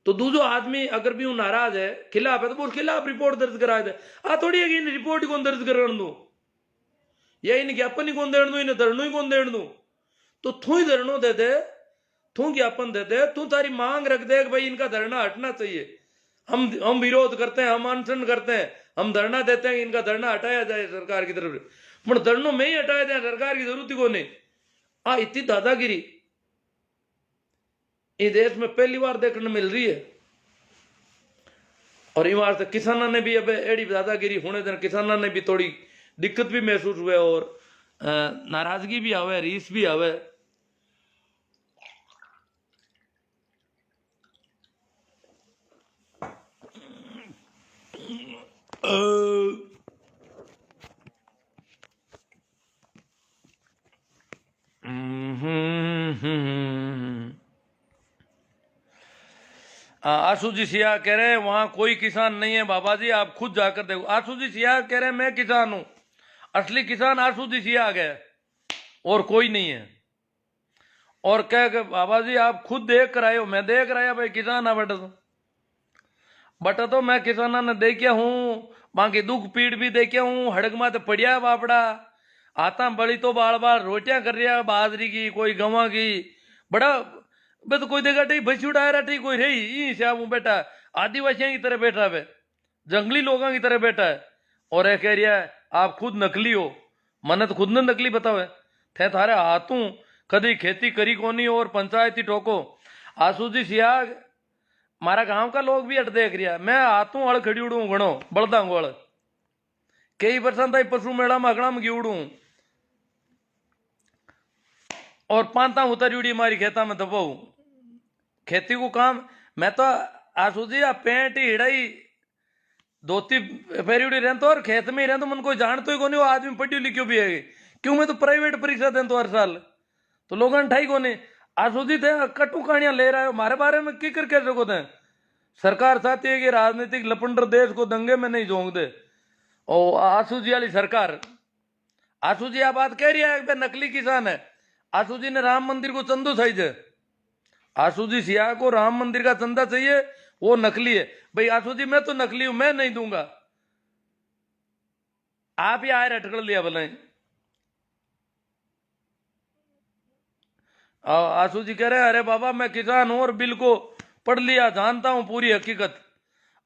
[SPEAKER 1] तो दूसरो आदमी अगर भी नाराज है खिलाफ है तो वो खिलाफ रिपोर्ट दर्ज करा दे। आ थोड़ी है कि इन रिपोर्ट ही कौन दर्ज कर दू या इन ज्ञापन ही कौन देण दू, इन्हें धरनो ही कौन देण दू। तो तू ही धरनो दे दे, तू ज्ञापन दे दे, तू तारी मांग रख दे भाई इनका धरना हटना चाहिए। हम विरोध करते हैं, हम अनशन करते हैं, हम धरना देते हैं, इनका धरना हटाया जाए सरकार की तरफ से। पर धरनों में ही हटाया जाए, सरकार की जरूरत ही को नहीं। इतनी दादागिरी इस देश में पहली बार देखने मिल रही है। और ये बार किसानों ने भी अब एड़ी दादागिरी होने देना, किसानों ने भी थोड़ी दिक्कत भी महसूस हुए और नाराजगी भी आवे, रीस भी आवे। आशु जी सिया कह रहे वहां कोई किसान नहीं है बाबा जी, आप खुद जाकर देखो। आशु जी सिया कह रहे मैं किसान हूं, असली किसान आशु जी सिया आ गए और कोई नहीं है। और कह के बाबा जी आप खुद देख कर आए हो, मैं देख रहा भाई किसान है बटा तो मैं किसाना ने देखिया हूं, बाकी दुख पीड़ भी देखिया हूं, हड़क माते पड़िया बापड़ा आता बड़ी तो बाल बाल रोटियां कर रहा बाजरी की, कोई गवा की, बड़ा बे तो कोई देगा ठीक भैंसी उड़ा रहा ठीक कोई रही ई श्याम बैठा आदिवासियों की तरह बैठा है, जंगली लोगों की तरह बैठा है। और यह कह रहा है आप खुद नकली हो। मने तो खुद ने नकली बतावे थे थारे हाथों कदी खेती करी कोनी और पंचायती ठोको। आसू जी सियाग मारा गांव का लोग भी अट देख रिया, मैं हाथों अड़ खड़ी उड़ू घणो बड़दा गोल कई वर्षा ताई पशु मेला में अगड़ा में गिवड़ू और पांता उतरी उड़ी मारी खेता में दबाऊ खेती को काम। मैं तो आसू जी पेंट हिड़ाई धोती फेरी उड़ी रहता और खेत में ही रहता मन कोई जानतो ही कोनी, वो आदमी पढ़ियो लिखियो भी है क्यों। मैं तो प्राइवेट परीक्षा देता हर साल तो लोगों ने ठाई कोनी। आसू जी थे कटु कहानियां ले रहा है हमारे बारे में की कर कह सको थे। सरकार चाहती है कि राजनीतिक लपंडर देश को दंगे में नहीं झोंक दे। और आसू जी वाली सरकार, आसू जी आप बात कह रही है नकली किसान है। आसू जी ने राम मंदिर को चंदो चाहिए, आसू जी सिया को राम मंदिर का चंदा चाहिए, वो नकली है भाई। आसू जी मैं तो नकली हूं, मैं नहीं दूंगा। आप ही आए अटकड़ लिया भले। आसू जी कह रहे अरे बाबा मैं किसान हूं और बिल को पढ़ लिया, जानता हूं पूरी हकीकत।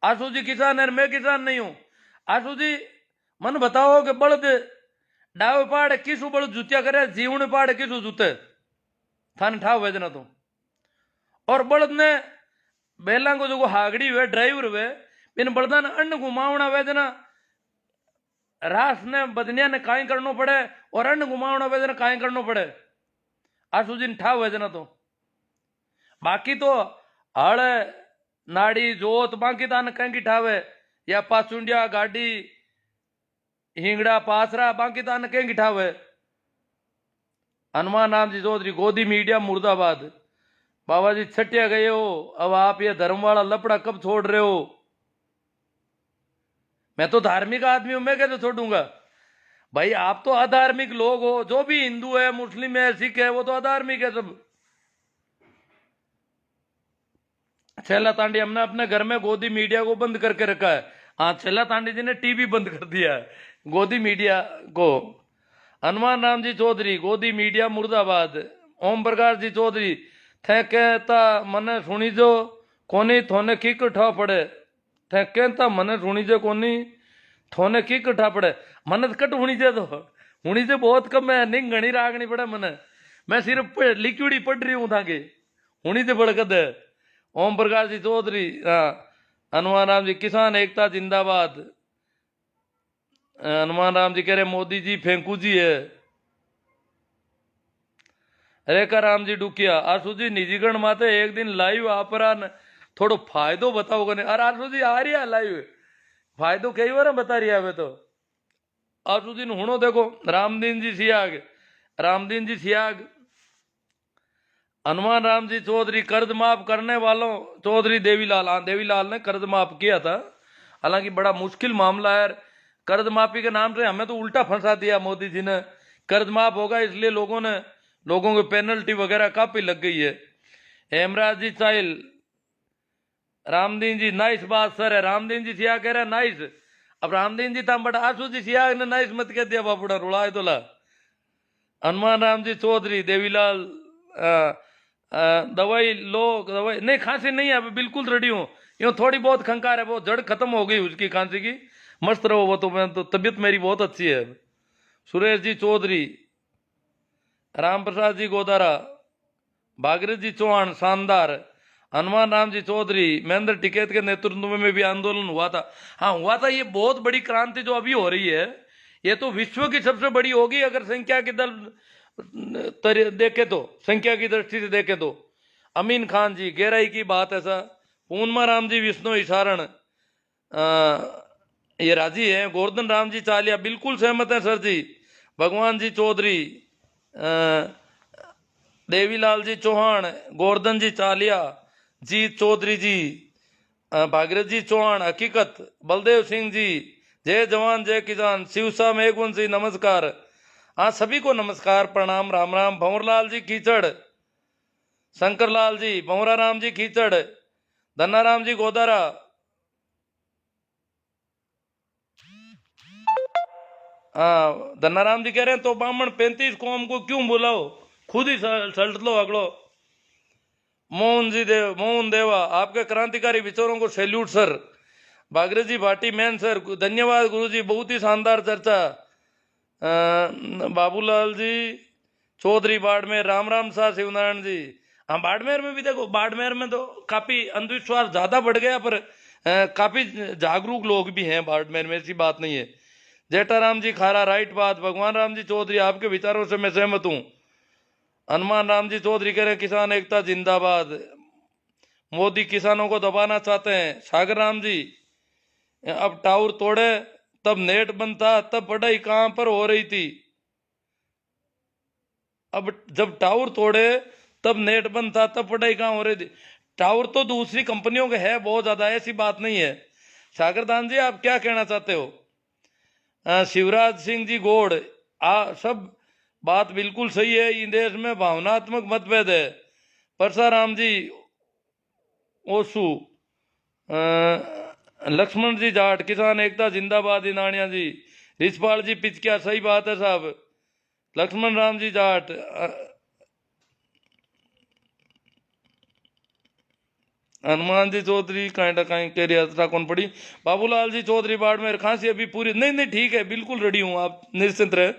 [SPEAKER 1] आसू जी किसान है, मैं किसान नहीं हूं। आसू जी मन बताओ कि बड़द डावे पाड़ किसु बड़द जुतिया करे, जीवन पाड़ किसु जुते थाने ठाव वेजना तो। और बड़द ने बेला को जो हागड़ी हुए ड्राइवर हुए इन बड़दा ने अन्न घुमावना वेजना रास ने बदनिया ने काई करनो पड़े और अन्न घुमावना वेजना काई करनो पड़े। आसू जी ने ठाव वेजना तो बाकी तो हड़ नाड़ी जोत बाकी तान कहीं ठावे या पाचुंडिया गाड़ी हिंगड़ा पासरा बाकी तान कहीं ठावे। हनुमान राम जी चौधरी गोदी मीडिया मुर्दाबाद। बाबा जी छटिया गए हो, अब आप ये धर्म वाला लपड़ा कब छोड़ रहे हो। मैं तो धार्मिक आदमी हूं, मैं कैसे छोड़ूंगा भाई। आप तो अधार्मिक लोग हो, जो भी हिंदू है मुस्लिम है सिख है वो तो अधार्मिक है सब। छेला तांडी हमने अपने घर में गोदी मीडिया को बंद करके रखा है। हाँ छेला तांडी जी ने टीवी बंद कर दिया है गोदी मीडिया को। हनुमान राम जी चौधरी गोदी मीडिया मुर्दाबाद। ओम प्रकाश जी चौधरी थे कहता मने सुनी जो कोनी थोने की कठा पड़े, थे कहता मने सुनी जो कोनी थोने की कठा पड़े। मन कट हुणी जे तो हुणी जे बहुत कम है, निंग घनी रागनी पड़े मने। मैं सिर्फ लिक्विड पढ़ रही हूं ताकि हुणी जे बड़कद है। ओम प्रकाश जी चौधरी हनुमान राम जी किसान एकता जिंदाबाद। हनुमान राम जी कह रहे मोदी जी फेंकू जी है। रेखा राम जी डुकिया आसू जी निजीकरण माते एक दिन लाइव आपरा थोड़ो फायदो बताओ कने। अरे आसू जी आ रही है लाइव, फायदो कई बार बता रही है। तो आसू जी हुणो देखो रामदीन जी सियाग, रामदीन जी सियाग। हनुमान राम जी चौधरी कर्ज माफ करने वालों चौधरी देवीलाल। हाँ देवीलाल ने कर्ज माफ किया था, हालांकि बड़ा मुश्किल मामला है। कर्ज माफी के नाम से हमें तो उल्टा फंसा दिया मोदी जी ने। कर्ज माफ होगा इसलिए लोगों को पेनल्टी वगैरह काफी लग गई है। हेमराज जी चाइल रामदीन जी नाइस बात सर है। रामदीन जी सिया कह रहे नाइस। अब रामदीन जी ताम बड़ा आसू जी सिया ने नाइस मत कह दिया बापुड़ा रुलाए तो ला। हनुमान राम जी चौधरी देवीलाल दवाई लो, दवाई नहीं खांसी नहीं है अभी बिल्कुल रेडी हूँ। यूँ थोड़ी बहुत खंकार है, वो जड़ खत्म हो गई उसकी खांसी की। मस्त रहो वो तो, मैं तो तबीयत मेरी बहुत अच्छी है। सुरेश जी चौधरी, राम प्रसाद जी गोदारा, भागीरथ जी चौहान शानदार। हनुमान राम जी चौधरी महेंद्र टिकैत के नेतृत्व में भी आंदोलन हुआ था। हाँ हुआ था। ये बहुत बड़ी क्रांति जो अभी हो रही है ये तो विश्व की सबसे बड़ी होगी अगर संख्या के दल देखे तो, संख्या की दृष्टि से देखे तो। अमीन खान जी गहराई की बात है सर। पूर्णमा राम जी विष्णु इशारण ये राजी है। गोवर्धन राम जी चालिया बिल्कुल सहमत है सर जी। भगवान जी चौधरी, देवीलाल जी चौहान, गोवर्धन जी चालिया, जीत चौधरी जी, भागीरथ जी चौहान हकीकत, बलदेव सिंह जी जय जवान जय किसान, शिवसा मेघवंशी नमस्कार। हाँ सभी को नमस्कार प्रणाम राम राम। भंवरलाल जी कीचड़, शंकरलाल जी, भंवरा राम जी कीचड़, धन्नाराम जी गोदारा, हाँ धन्नाराम जी कह रहे हैं तो बामण 35 कौम को क्यों बुलाओ, खुद ही सल्ट लो अगलो। मोहन देवा आपके क्रांतिकारी विचारों को सैल्यूट सर। भागीरथ जी भाटी मैन सर धन्यवाद गुरु जी, बहुत ही शानदार चर्चा। बाबूलाल जी चौधरी बाड़मेर, राम राम शाह शिवनारायण जी। हाँ बाड़मेर में भी देखो, बाड़मेर में तो काफी अंधविश्वास ज्यादा बढ़ गया, पर काफी जागरूक लोग भी हैं बाड़मेर में, ऐसी बात नहीं है। जेठाराम जी खारा राइट बात। भगवान राम जी चौधरी आपके विचारों से मैं सहमत हूँ। हनुमान राम जी चौधरी कह रहे हैं किसान एकता जिंदाबाद, मोदी किसानों को दबाना चाहते हैं। सागर राम जी अब टावर तोड़े तब नेट बंद था, तब पढ़ाई कहां पर हो रही थी। अब जब टावर तोड़े तब नेट बंद था, तब पढ़ाई कहां हो रही थी। टावर तो दूसरी कंपनियों के है बहुत ज्यादा, ऐसी बात नहीं है। सागरदान जी आप क्या कहना चाहते हो? शिवराज सिंह जी गोड़ सब बात बिल्कुल सही है, इन देश में भावनात्मक मतभेद है। परसाराम जी ओसू, लक्ष्मण जी जाट किसान एकता जिंदाबाद इनानिया जी। रिछपाल जी पिचकिया सही बात है साहब। लक्ष्मण राम जी जाट, हनुमान जी चौधरी कहीं कह यात्रा कौन पड़ी। बाबूलाल जी चौधरी बाड़मेर खांसी अभी पूरी नहीं नहीं ठीक है, बिल्कुल रेडी हूँ, आप निश्चिंत रहे।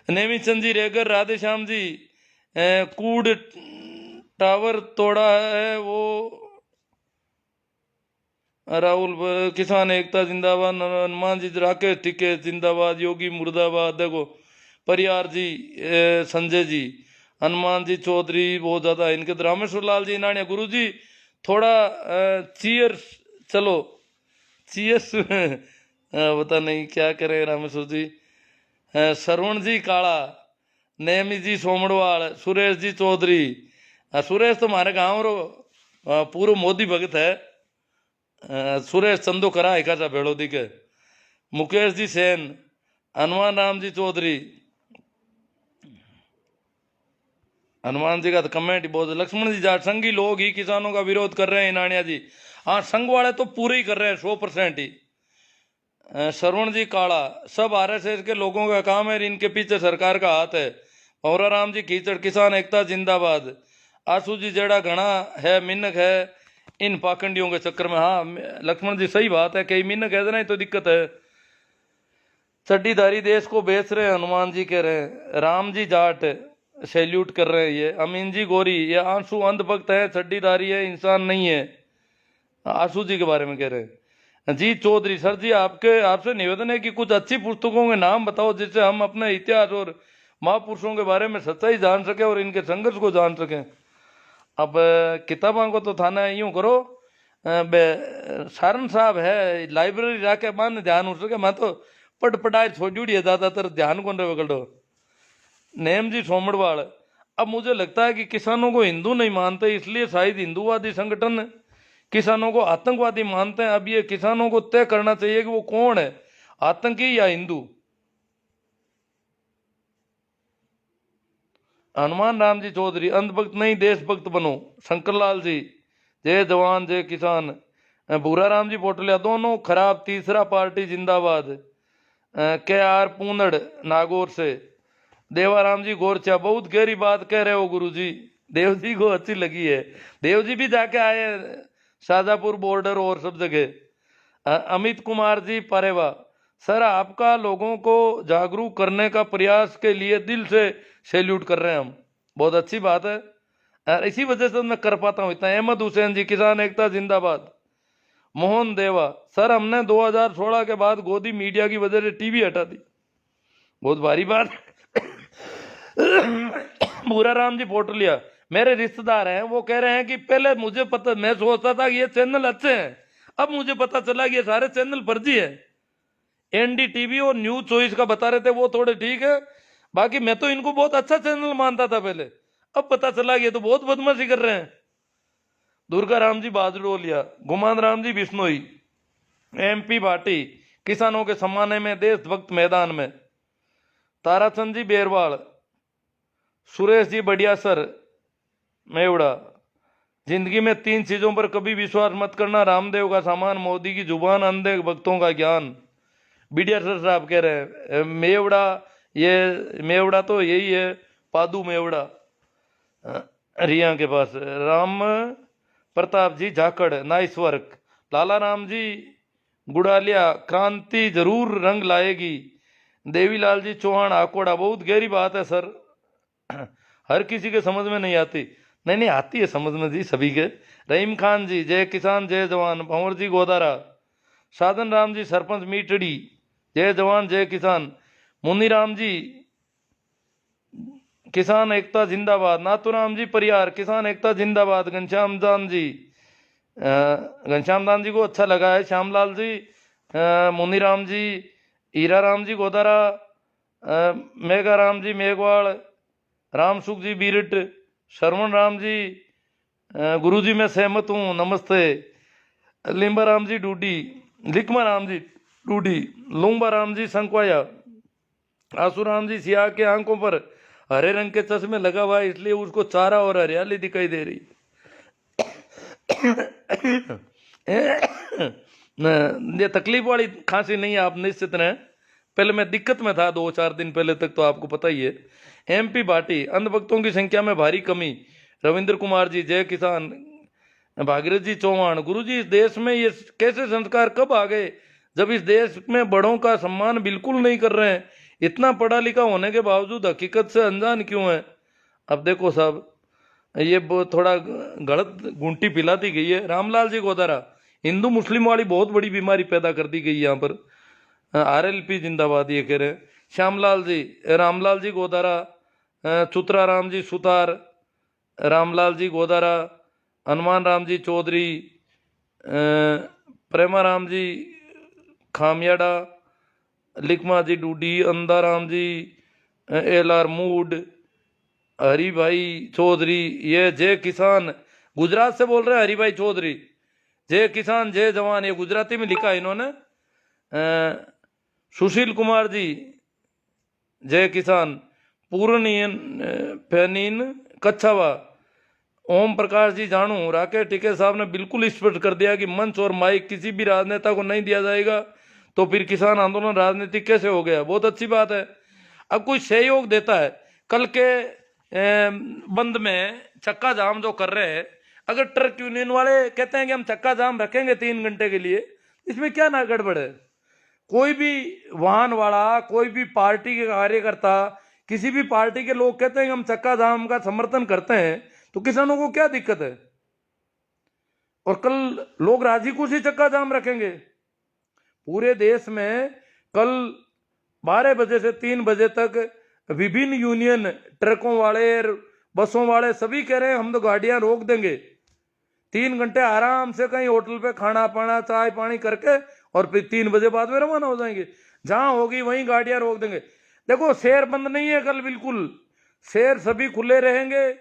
[SPEAKER 1] नेमी चंद जी रेगर, राधे श्याम जी कूड़ टावर तोड़ा है वो। राहुल किसान एकता जिंदाबाद। हनुमान जी राकेश टिके जिंदाबाद। योगी मुर्दाबाद। देखो परियार जी संजय जी, हनुमान जी चौधरी बहुत ज्यादा इनके। रामेश्वर लाल जी नानिया गुरु जी थोड़ा चीयर्स चलो चीयर्स पता नहीं क्या करें रामेश्वर जी। सरवण जी काला, नेमी जी सोमड़वाल, सुरेश जी चौधरी। सुरेश तो हमारे गांव रो पूर्व मोदी भगत है। सुरेश चंदू करा एका भेड़ोदी के। मुकेश जी सेन, हनुमान राम जी चौधरी। हनुमान जी का तो कमेंट ही बहुत। लक्ष्मण जी जाट संघी लोग ही किसानों का विरोध कर रहे हैं इनानिया जी। हाँ संघ वाले तो पूरे ही कर रहे हैं 100% ही। श्रवण जी काला, सब आरएसएस के लोगों का काम है, इनके पीछे सरकार का हाथ है। भौरा राम जी कीचड़ किसान एकता जिंदाबाद। आसू जी जेड़ा घना है मिन्नक है इन पाखंडियों के चक्कर में। हाँ लक्ष्मण जी सही बात है, कई मिन्नक है ना तो दिक्कत है। चड्डीधारी देश को बेच रहे हैं, हनुमान जी कह रहे हैं। राम जी जाट सैल्यूट कर रहे हैं। ये अमीन जी गोरी, ये आंसू अंधभक्त है, चड्डीधारी है, इंसान नहीं है। आंसू जी के बारे में कह रहे हैं। जी चौधरी सर जी आपसे निवेदन है कि कुछ अच्छी पुस्तकों के नाम बताओ जिससे हम अपने इतिहास और महापुरुषों के बारे में सच्चाई जान सके और इनके संघर्ष को जान सकें। अब किताबों को तो थाना यूं करो, सारण साहब है लाइब्रेरी जाके मान ध्यान हो सके। मैं तो पढ़ाई छोड़ी है ज्यादातर, ध्यान कौन रहे कड़ो। नेम जी सोमड़वाल, अब मुझे लगता है कि किसानों को हिंदू नहीं मानते, इसलिए शायद हिंदूवादी संगठन किसानों को आतंकवादी मानते हैं। अब ये किसानों को तय करना चाहिए कि वो कौन है, आतंकी या हिंदू। हनुमान राम जी चौधरी, अंधभक्त नहीं देशभक्त बनो। शंकरलाल जी जय जवान जय किसान। भूरा राम जी पोटलिया, दोनों खराब, तीसरा पार्टी जिंदाबाद। के आर पूनड़ नागौर से। देवाराम जी गोरचा, बहुत गहरी बात कह रहे हो गुरु जी, देव जी को अच्छी लगी है। देव जी भी जाके आए शाजापुर बॉर्डर और सब जगह। अमित कुमार जी परेवा, सर आपका लोगों को जागरूक करने का प्रयास के लिए दिल से सैल्यूट कर रहे हैं हम, बहुत अच्छी बात है। इसी वजह से मैं कर पाता हूँ इतना। अहमद हुसैन जी किसान एकता जिंदाबाद। मोहन देवा, सर हमने 2016 के बाद गोदी मीडिया की वजह से टीवी हटा दी, बहुत भारी बात। भूरा राम जी पोटलिया, मेरे रिश्तेदार हैं, वो कह रहे हैं कि पहले मुझे पता, मैं सोचता था कि ये चैनल अच्छे हैं, अब मुझे पता चला कि ये सारे चैनल फर्जी है। एनडीटीवी और न्यूज चॉइस का बता रहे थे वो थोड़े ठीक है, बाकी मैं तो इनको बहुत अच्छा चैनल मानता था पहले, अब पता चला कि ये तो बहुत बदमाशी कर रहे हैं। दुर्गा राम जी बाजरोलिया, गुमान राम जी बिश्नोई, एमपी भाटी किसानों के सम्मान में देशभक्त मैदान में। ताराचंद जी बेरवाल, सुरेश जी बढ़िया सर मेवड़ा, जिंदगी में 3 चीजों पर कभी विश्वास मत करना, रामदेव का सामान, मोदी की जुबान, अंधे भक्तों का ज्ञान। बीडिया सर साहब कह रहे हैं मेवड़ा, ये मेवड़ा तो यही है, पादू मेवड़ा रिया के पास। राम प्रताप जी झाकड़ नाइस वर्क। लाला राम जी गुड़ालिया क्रांति जरूर रंग लाएगी। देवीलाल जी चौहान आकोड़ा बहुत गहरी बात है सर, हर किसी के समझ में नहीं आती। नहीं नहीं आती है समझ में जी सभी के। रहीम खान जी जय किसान जय जवान। भंवर जी गोदारा। साधन राम जी सरपंच मीटड़ी जय जवान जय किसान। मुन्नी राम जी किसान एकता जिंदाबाद। नाथूराम जी परियार किसान एकता जिंदाबाद। घनश्याम दान जी घनश्याम दान जी को अच्छा लगा है। श्यामलाल जी मुन्नी राम जी हीरा राम जी गोदारा। मेघा राम जी मेघवाड़। राम सुख जी बीरट। श्रवण राम जी गुरु जी मैं सहमत हूँ नमस्ते। लिम्बा राम जी डूडी। लिकमा राम जी डूडी। लुम्बा राम जी संकवाया। आसू राम जी सियाह के आंखों पर हरे रंग के चश्मे लगा हुआ है इसलिए उसको चारा और हरियाली दिखाई दे रही। ये तकलीफ वाली खांसी नहीं है, आप निश्चित रहें। पहले मैं दिक्कत में था 2-4 दिन पहले तक, तो आपको पता ही है। एमपी भाटी अंधभक्तों की संख्या में भारी कमी। रविंद्र कुमार जी जय किसान। भागीरथ जी चौहान गुरु जी इस देश में ये कैसे संस्कार कब आ गए जब इस देश में बड़ों का सम्मान बिल्कुल नहीं कर रहे हैं। इतना पढ़ा लिखा होने के बावजूद हकीकत से अनजान क्यों है। अब देखो साहब ये थोड़ा गलत गुंटी पिलाती गई है। रामलाल जी गोदारा हिंदू मुस्लिम वाली बहुत बड़ी बीमारी पैदा कर दी गई यहाँ पर। आरएलपी जिंदाबाद ये कह रहे हैं। श्यामलाल जी रामलाल जी गोदारा। चुतरा राम जी सुतार। रामलाल जी गोदारा। हनुमान राम जी चौधरी। प्रेमा राम जी खामियाड़ा। लिखमा जी डूडी। अंधा राम जी एलआर मूड। हरी भाई चौधरी ये जय किसान गुजरात से बोल रहे हैं। हरी भाई चौधरी जय किसान जय जवान ये गुजराती में लिखा है इन्होंने। सुशील कुमार जी जय किसान। पूर्णियन फैनीन कच्छावा। ओम प्रकाश जी जानू। राकेश टिके साहब ने बिल्कुल स्पष्ट कर दिया कि मंच और माइक किसी भी राजनेता को नहीं दिया जाएगा, तो फिर किसान आंदोलन राजनीतिक कैसे हो गया। बहुत अच्छी बात है। अब कोई सहयोग देता है। कल के बंद में चक्का जाम जो कर रहे हैं, अगर ट्रक यूनियन वाले कहते हैं कि हम चक्का जाम रखेंगे 3 घंटे के लिए, इसमें क्या ना गड़बड़ है। कोई भी वाहन वाला, कोई भी पार्टी के कार्यकर्ता, किसी भी पार्टी के लोग कहते हैं कि हम चक्का जाम का समर्थन करते हैं, तो किसानों को क्या दिक्कत है। और कल लोग राजी खुशी चक्का जाम रखेंगे। पूरे देश में कल 12 बजे से 3 बजे तक विभिन्न यूनियन ट्रकों वाले बसों वाले सभी कह रहे हैं हम तो गाड़ियां रोक देंगे। 3 घंटे आराम से कहीं होटल पे खाना पाना चाय पानी करके और फिर 3 बजे बाद में रवाना हो जाएंगे। जहां होगी वहीं गाड़ियां रोक देंगे। देखो शहर बंद नहीं है कल, बिल्कुल शहर सभी खुले रहेंगे।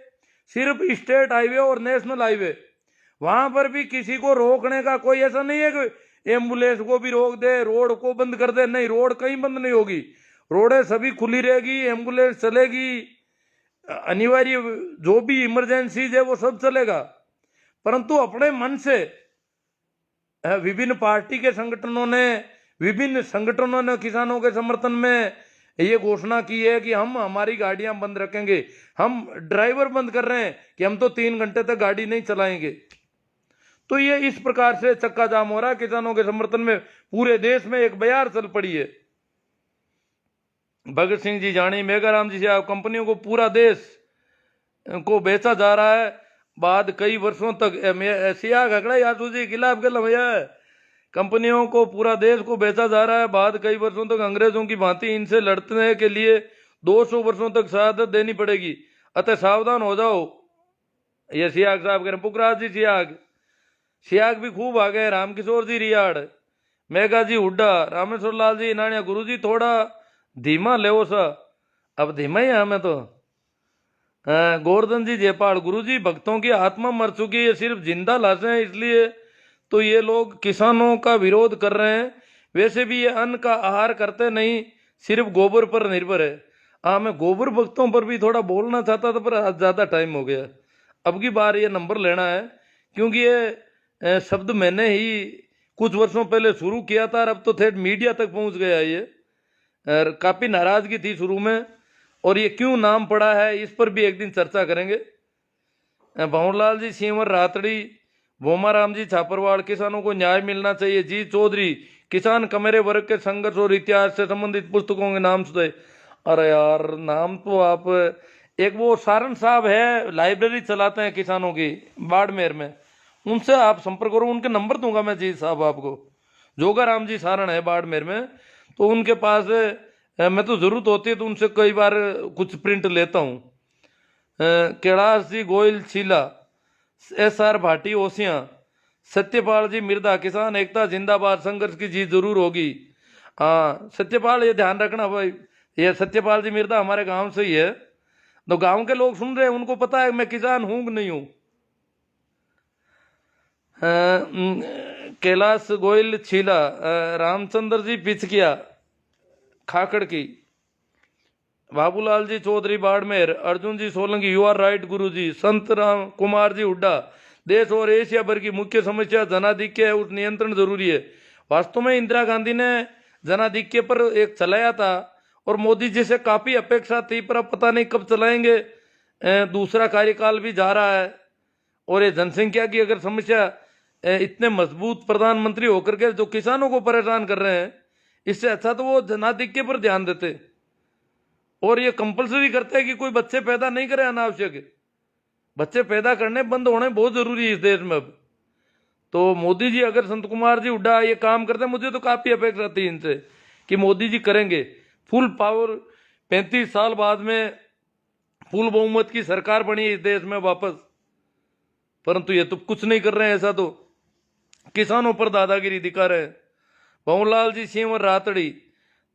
[SPEAKER 1] सिर्फ स्टेट हाईवे और नेशनल हाईवे, वहां पर भी किसी को रोकने का कोई ऐसा नहीं है कि एम्बुलेंस को भी रोक दे, रोड को बंद कर दे। नहीं, रोड कहीं बंद नहीं होगी, रोडें सभी खुली रहेगी, एम्बुलेंस चलेगी, अनिवार्य जो भी इमरजेंसीज है वो सब चलेगा। परंतु अपने मन से विभिन्न पार्टी के संगठनों ने, विभिन्न संगठनों ने किसानों के समर्थन में ये घोषणा की है कि हम हमारी गाड़ियां बंद रखेंगे। हम ड्राइवर बंद कर रहे हैं कि हम तो 3 घंटे तक गाड़ी नहीं चलाएंगे। तो ये इस प्रकार से चक्का जाम हो रहा है किसानों के समर्थन में। पूरे देश में एक बयार चल पड़ी है। भगत सिंह जी जानी। मेघाराम जी से कंपनियों को पूरा देश को बेचा जा रहा है बाद कई वर्षों तक। सिया घगड़ा यादव जी खिलाफ गल भैया, कंपनियों को पूरा देश को बेचा जा रहा है बाद कई वर्षों तक। अंग्रेजों की भांति इनसे लड़ने के लिए 200 वर्षों तक शहादत देनी पड़ेगी, अतः सावधान हो जाओ। ये सियाग साहब कह रहे। पुखराज जी सियाग भी खूब आ गए। रामकिशोर जी रियाड़। मेघा जी हुड्डा। रामेश्वर लाल जी नानिया। गुरु जी थोड़ा धीमा ले सा। अब धीमा ही है हमें तो। गोवर्धन जी जयपाल। गुरु जी भक्तों की आत्मा मर चुकी है, सिर्फ जिंदा लाशें हैं, इसलिए तो ये लोग किसानों का विरोध कर रहे हैं। वैसे भी ये अन्न का आहार करते नहीं, सिर्फ गोबर पर निर्भर है। हाँ, मैं गोबर भक्तों पर भी थोड़ा बोलना चाहता था पर ज़्यादा टाइम हो गया। अब की बार ये नंबर लेना है क्योंकि ये शब्द मैंने ही कुछ वर्षों पहले शुरू किया था और अब तो ठेठ मीडिया तक पहुंच गया ये। और काफी नाराजगी थी शुरू में, और ये क्यों नाम पड़ा है इस पर भी एक दिन चर्चा करेंगे। भंवरलाल जी सिंवर रातड़ी, भोमाराम जी छापरवाड़, किसानों को न्याय मिलना चाहिए, जी चौधरी किसान कमेरे वर्ग के संघर्ष और इतिहास से संबंधित पुस्तकों के नाम सुझाए। अरे यार नाम तो आप, एक वो सारण साहब है लाइब्रेरी चलाते हैं किसानों की बाड़मेर में, उनसे आप संपर्क करो, उनके नंबर दूंगा मैं जी साहब आपको। जोगाराम जी सारण है बाड़मेर में, तो उनके पास मैं तो जरूरत होती है तो उनसे कई बार कुछ प्रिंट लेता हूँ। कैलाश जी गोयल छीला, SR भाटी ओसियां, सत्यपाल जी मिर्दा, किसान एकता जिंदाबाद, संघर्ष की जीत जरूर होगी। हाँ सत्यपाल, ये ध्यान रखना भाई, ये सत्यपाल जी मिर्दा हमारे गांव से ही है, तो गांव के लोग सुन रहे हैं, उनको पता है मैं किसान हूं कि नहीं हूं। कैलाश गोयल छीला, रामचंद्र जी पिचकिया खाकड़ की, Babulal ji Chaudhary Barmer, Arjun ji Solanki, you are right गुरु जी, संत राम कुमार जी हुड्डा, देश और एशिया भर की मुख्य समस्या जनाधिक्य है, उस नियंत्रण जरूरी है। वास्तव में इंदिरा गांधी ने जनाधिक्य पर एक चलाया था और मोदी जी से काफी अपेक्षा थी, पर अब पता नहीं कब चलाएंगे। दूसरा कार्यकाल भी जा रहा है, और ये जनसंख्या की अगर समस्या, इतने मजबूत प्रधानमंत्री होकर के जो किसानों को परेशान कर रहे हैं, इससे अच्छा तो वो जनाधिक्य पर ध्यान देते। और ये कंपलसरी करते हैं कि कोई बच्चे पैदा नहीं करे अनावश्यक, बच्चे पैदा करने बंद होने बहुत जरूरी है इस देश में अब। तो मोदी जी अगर संत कुमार जी हुड्डा ये काम करते हैं, मुझे तो काफी अपेक्षा थी इनसे कि मोदी जी करेंगे फुल पावर, 35 साल बाद में फुल बहुमत की सरकार बनी इस देश में वापस, परंतु ये तो कुछ नहीं कर रहे हैं। ऐसा तो किसानों पर दादागिरी दिखा रहे हैं। भंवरलाल जी सिंवर रातड़ी,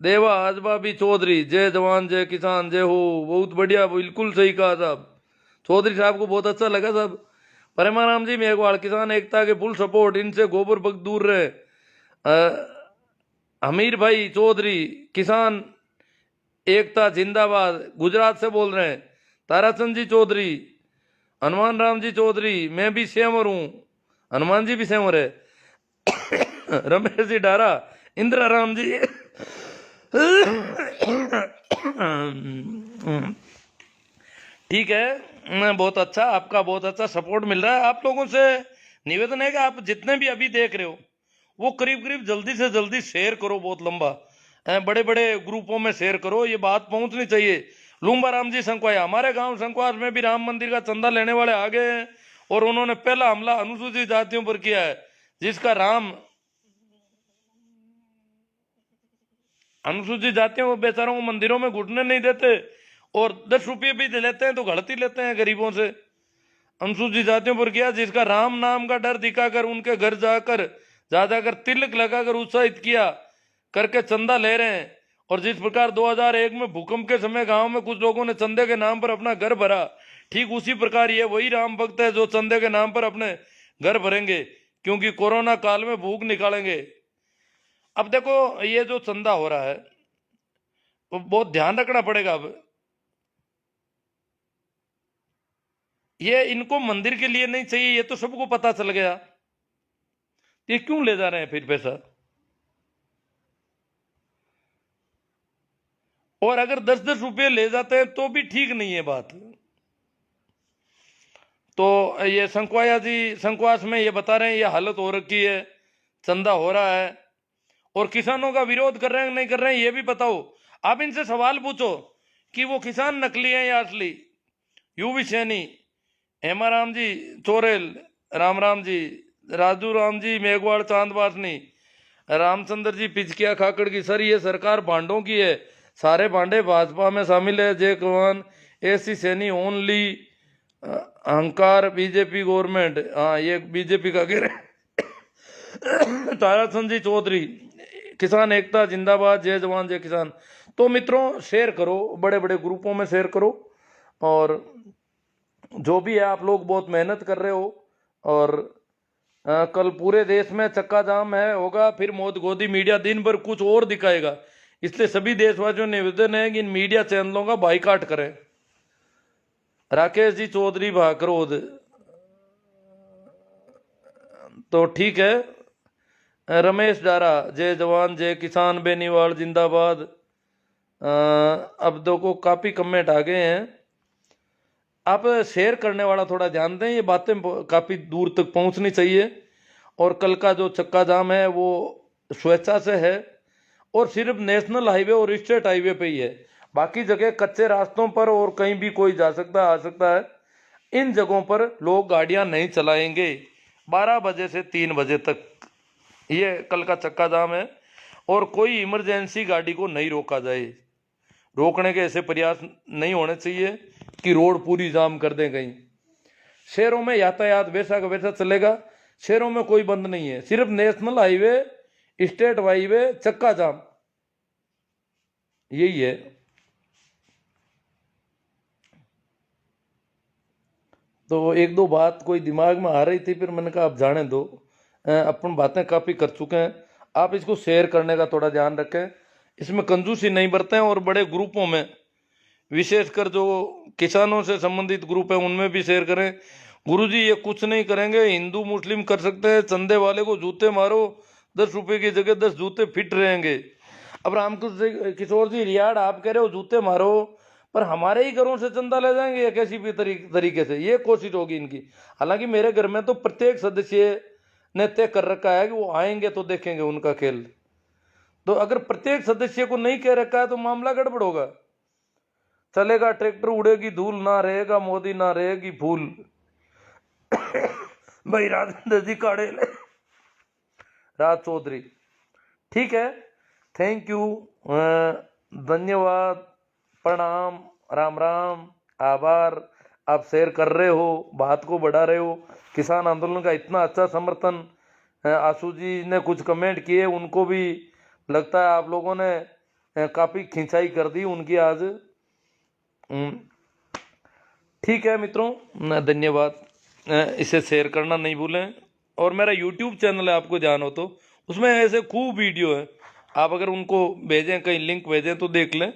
[SPEAKER 1] देवा आजबा भी चौधरी, जय जवान जय किसान जय हो, बहुत बढ़िया, बिल्कुल सही कहा साहब, चौधरी साहब को बहुत अच्छा लगा साहब। परमाराम जी मेघवाल, किसान एकता के फुल सपोर्ट, इनसे गोबर भक्त दूर रहे। हमीर भाई चौधरी, किसान एकता जिंदाबाद, गुजरात से बोल रहे हैं। ताराचंद जी चौधरी, हनुमान राम जी चौधरी, मैं भी सेंवर हूं, हनुमान जी भी सेंवर है। रमेश जी डारा, इंदिरा राम जी ठीक है, बहुत अच्छा, आपका बहुत अच्छा सपोर्ट मिल रहा है। आप लोगों से निवेदन है कि आप जितने भी अभी देख रहे हो वो करीब करीब जल्दी से जल्दी शेयर करो, बहुत लंबा, बड़े बड़े ग्रुपों में शेयर करो, ये बात पहुंचनी चाहिए। लूम्बा राम जी संकवाया, हमारे गांव संकवास में भी राम मंदिर का चंदा लेने वाले आ गए हैं, और उन्होंने पहला हमला अनुसूचित जातियों पर किया है, जिसका राम अनुसूचित जातियों को बेचारों को मंदिरों में घुटने नहीं देते, और 10 रुपये भी दे लेते हैं तो गलती लेते हैं गरीबों से। अनुसूचित जातियों पर किया, जिसका राम नाम का डर दिखाकर उनके घर जाकर जाकर तिलक लगाकर उत्साहित किया करके चंदा ले रहे हैं। और जिस प्रकार 2001 में भूकंप के समय गांव में कुछ लोगों ने चंदे के नाम पर अपना घर भरा, ठीक उसी प्रकार ये वही राम भक्त है जो चंदे के नाम पर अपने घर भरेंगे, क्योंकि कोरोना काल में भूख निकालेंगे। अब देखो ये जो चंदा हो रहा है वो बहुत ध्यान रखना पड़ेगा। अब ये इनको मंदिर के लिए नहीं चाहिए, ये तो सबको पता चल गया, ये क्यों ले जा रहे हैं फिर पैसा। और अगर 10-10 रुपये ले जाते हैं तो भी ठीक नहीं है बात। तो ये संकवाया जी संकवास में ये बता रहे हैं ये हालत हो रखी है, चंदा हो रहा है, और किसानों का विरोध कर रहे हैं नहीं कर रहे हैं ये भी बताओ। आप इनसे सवाल पूछो कि वो किसान नकली हैं या असली। यूवी सैनी, हेमाराम जी चोरेल, राम राम जी, राजू राम जी मेघवाड़ चांदवासनी, रामचंद्र जी पिचकिया खाकड़ की, सर ये सरकार भांडों की है, सारे भांडे भाजपा में शामिल है, जय कमान, ऐसी सैनी ओनली, अहंकार बीजेपी गवर्नमेंट, हाँ ये बीजेपी का गिर। ताराचंद जी चौधरी, किसान एकता जिंदाबाद, जय जवान जय किसान। तो मित्रों शेयर करो, बड़े बड़े ग्रुपों में शेयर करो, और जो भी है आप लोग बहुत मेहनत कर रहे हो, और कल पूरे देश में चक्का जाम है होगा, फिर मोदी मीडिया दिन भर कुछ और दिखाएगा, इसलिए सभी देशवासियों ने निवेदन है कि इन मीडिया चैनलों का बाइकाट करें। राकेश जी चौधरी भाकरोद, तो ठीक है, रमेश डारा, जय जवान जय किसान, बेनीवाल जिंदाबाद। अब देखो काफ़ी कमेंट आ गए हैं। आप शेयर करने वाला थोड़ा ध्यान दें, ये बातें काफ़ी दूर तक पहुंचनी चाहिए। और कल का जो चक्का जाम है वो स्वेच्छा से है और सिर्फ नेशनल हाईवे और स्टेट हाईवे पे ही है। बाकी जगह कच्चे रास्तों पर और कहीं भी कोई जा सकता आ सकता है। इन जगहों पर लोग गाड़ियां नहीं चलाएंगे 12 बजे से 3 बजे तक। ये कल का चक्का जाम है और कोई इमरजेंसी गाड़ी को नहीं रोका जाए। रोकने के ऐसे प्रयास नहीं होने चाहिए कि रोड पूरी जाम कर दें कहीं। शहरों में यातायात वैसा का वैसा चलेगा, शहरों में कोई बंद नहीं है, सिर्फ नेशनल हाईवे स्टेट हाईवे चक्का जाम, यही है। तो एक दो बात कोई दिमाग में आ रही थी, फिर मैंने कहा आप जाने दो, अपन बातें काफ़ी कर चुके हैं। आप इसको शेयर करने का थोड़ा ध्यान रखें, इसमें कंजूसी नहीं बरतें और बड़े ग्रुपों में, विशेषकर जो किसानों से संबंधित ग्रुप है उनमें भी शेयर करें। गुरुजी ये कुछ नहीं करेंगे, हिंदू मुस्लिम कर सकते हैं, चंदे वाले को जूते मारो, 10 रुपए की जगह 10 जूते फिट रहेंगे। अब रामकृष्ण किशोर जी रियाड़, आप कह रहे हो जूते मारो, पर हमारे ही घरों से चंदा ले जाएंगे या किसी भी तरीके से, ये कोशिश होगी इनकी। हालांकि मेरे घर में तो प्रत्येक सदस्य ने तय कर रखा है कि वो आएंगे तो देखेंगे उनका खेल। तो अगर प्रत्येक सदस्य को नहीं कह रखा है तो मामला गड़बड़ होगा। चलेगा ट्रैक्टर उड़ेगी धूल, ना रहेगा मोदी ना रहेगी फूल। भाई राजेंद्र जी काड़े राज चौधरी, ठीक है, थैंक यू, धन्यवाद, प्रणाम, राम राम, आभार। आप शेयर कर रहे हो, बात को बढ़ा रहे हो, किसान आंदोलन का इतना अच्छा समर्थन। आशु जी ने कुछ कमेंट किए, उनको भी लगता है आप लोगों ने काफ़ी खिंचाई कर दी उनकी आज। ठीक है मित्रों, धन्यवाद। इसे शेयर करना नहीं भूलें। और मेरा यूट्यूब चैनल है, आपको ध्यान हो तो उसमें ऐसे खूब वीडियो है, आप अगर उनको भेजें, कहीं लिंक भेजें तो देख लें।